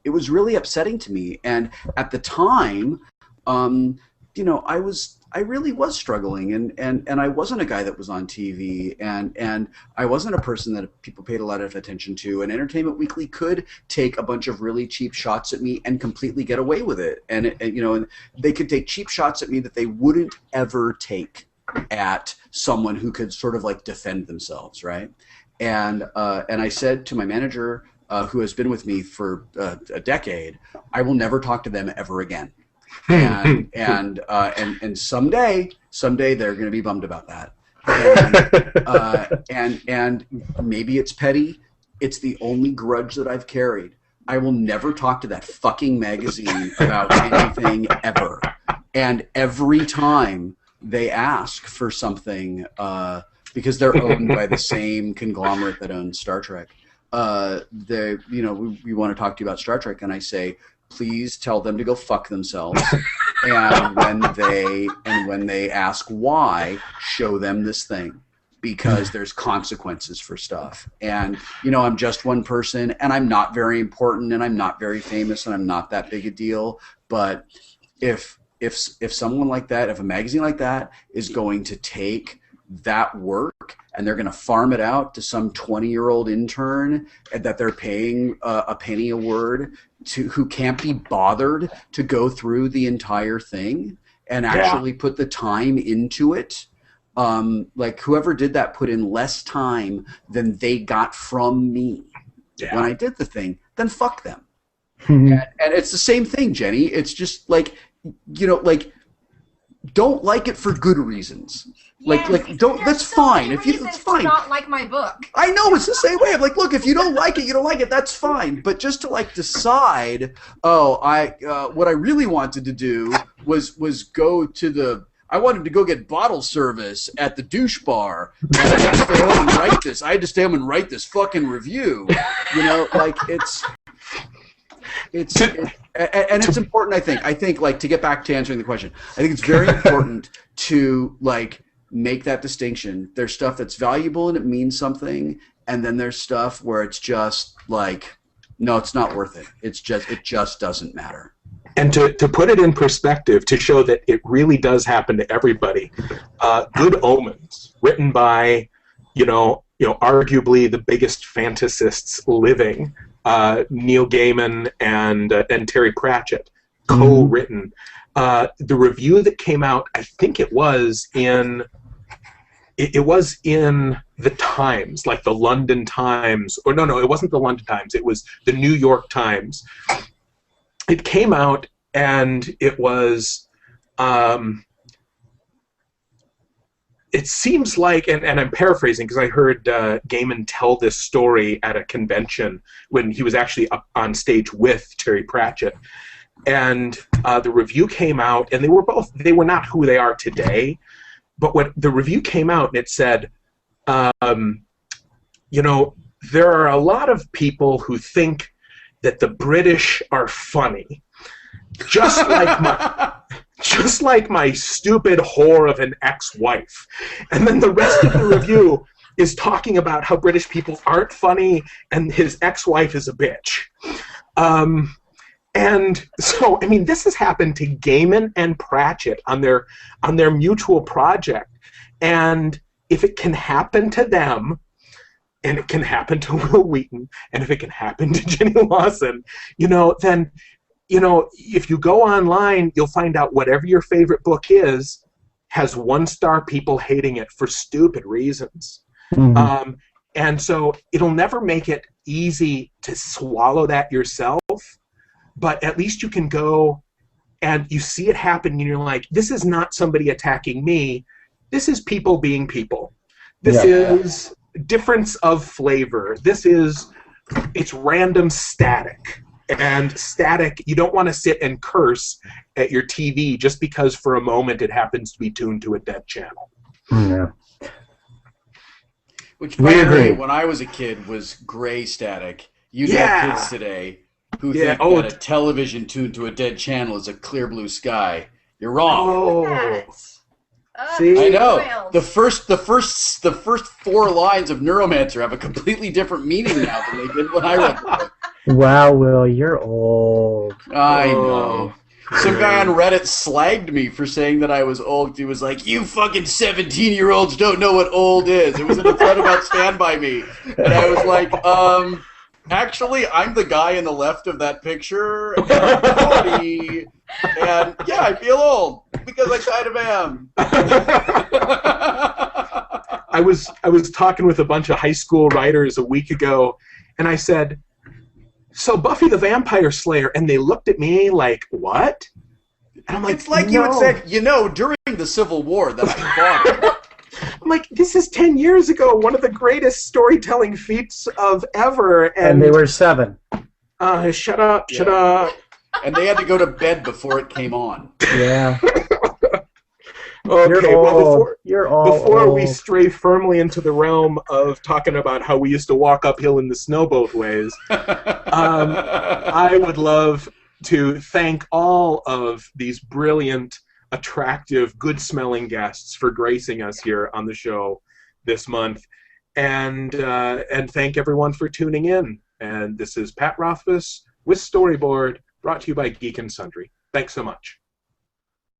it was really upsetting to me. And at the time, I really was struggling, and I wasn't a guy that was on TV, and I wasn't a person that people paid a lot of attention to, and Entertainment Weekly could take a bunch of really cheap shots at me and completely get away with it, and they could take cheap shots at me that they wouldn't ever take at someone who could sort of like defend themselves, right? And I said to my manager, who has been with me for a decade, I will never talk to them ever again. And someday they're going to be bummed about that. And maybe it's petty. It's the only grudge that I've carried. I will never talk to that fucking magazine about anything ever. And every time they ask for something, because they're owned by the same conglomerate that owns Star Trek, we want to talk to you about Star Trek, and I say, please tell them to go fuck themselves. And when they ask why, show them this thing, because there's consequences for stuff. And I'm just one person, and I'm not very important, and I'm not very famous, and I'm not that big a deal. But if someone like that, if a magazine like that is going to take that work and they're going to farm it out to some 20-year-old intern that they're paying a penny a word to, who can't be bothered to go through the entire thing and actually put the time into it, like whoever did that put in less time than they got from me when I did the thing, then fuck them. And it's the same thing, Jenny. It's just like, don't like it for good reasons. Don't. That's so fine. If you, that's fine. Not like my book. I know, it's the same way. I'm like, look, if you don't like it, you don't like it. That's fine. But just to like decide, what I really wanted to do was go to the. I wanted to go get bottle service at the douche bar, and I had to stay home and write this. I had to stay home and write this fucking review. And it's important, I think, like, to get back to answering the question, I think it's very important to, like, make that distinction. There's stuff that's valuable and it means something, and then there's stuff where it's just, like, no, it's not worth it. It just doesn't matter. And to put it in perspective, to show that it really does happen to everybody, Good Omens, written by, arguably the biggest fantasists living, Neil Gaiman and Terry Pratchett, co-written. The review that came out, I think it was in the Times, like the London Times, or no, it wasn't the London Times, it was the New York Times. It came out, and it was it seems like, and I'm paraphrasing because I heard Gaiman tell this story at a convention when he was actually up on stage with Terry Pratchett, and the review came out, and they were not who they are today, but when the review came out and it said, you know, there are a lot of people who think that the British are funny, just like my stupid whore of an ex-wife. And then the rest of the review is talking about how British people aren't funny and his ex-wife is a bitch. And so, I mean, this has happened to Gaiman and Pratchett on their mutual project. And if it can happen to them, and it can happen to Will Wheaton, and if it can happen to Jenny Lawson, you know, then, you know, if you go online, you'll find out whatever your favorite book is has 1-star people hating it for stupid reasons. Mm-hmm. And so it'll never make it easy to swallow that yourself, but at least you can go and you see it happen and you're like, this is not somebody attacking me. This is people being people. This is difference of flavor. It's random static. And static, you don't want to sit and curse at your TV just because for a moment it happens to be tuned to a dead channel. Yeah. Which, by the way, when I was a kid, was gray static. You have kids today who think that a television tuned to a dead channel is a clear blue sky. You're wrong. See? I know. The first 4 lines of Neuromancer have a completely different meaning now than they did when I read the book. Wow, Will, you're old. I know. Some guy on Reddit slagged me for saying that I was old. He was like, "You fucking 17-year-olds don't know what old is." It was in a thread about Stand By Me. And I was like, actually, I'm the guy in the left of that picture, and I'm 40, and yeah, I feel old, because I kind of am. I was talking with a bunch of high school writers a week ago, and I said, so Buffy the Vampire Slayer, and they looked at me like, what? And I'm like, it's like you had said, you know, during the Civil War that I fought. I'm like, this is 10 years ago, one of the greatest storytelling feats of ever. And they were 7. Shut up. And they had to go to bed before it came on. Yeah. Okay, before old. we stray firmly into the realm of talking about how we used to walk uphill in the snow both ways, I would love to thank all of these brilliant, attractive, good-smelling guests for gracing us here on the show this month, and thank everyone for tuning in. And this is Pat Rothfuss with Storyboard, brought to you by Geek and Sundry. Thanks so much.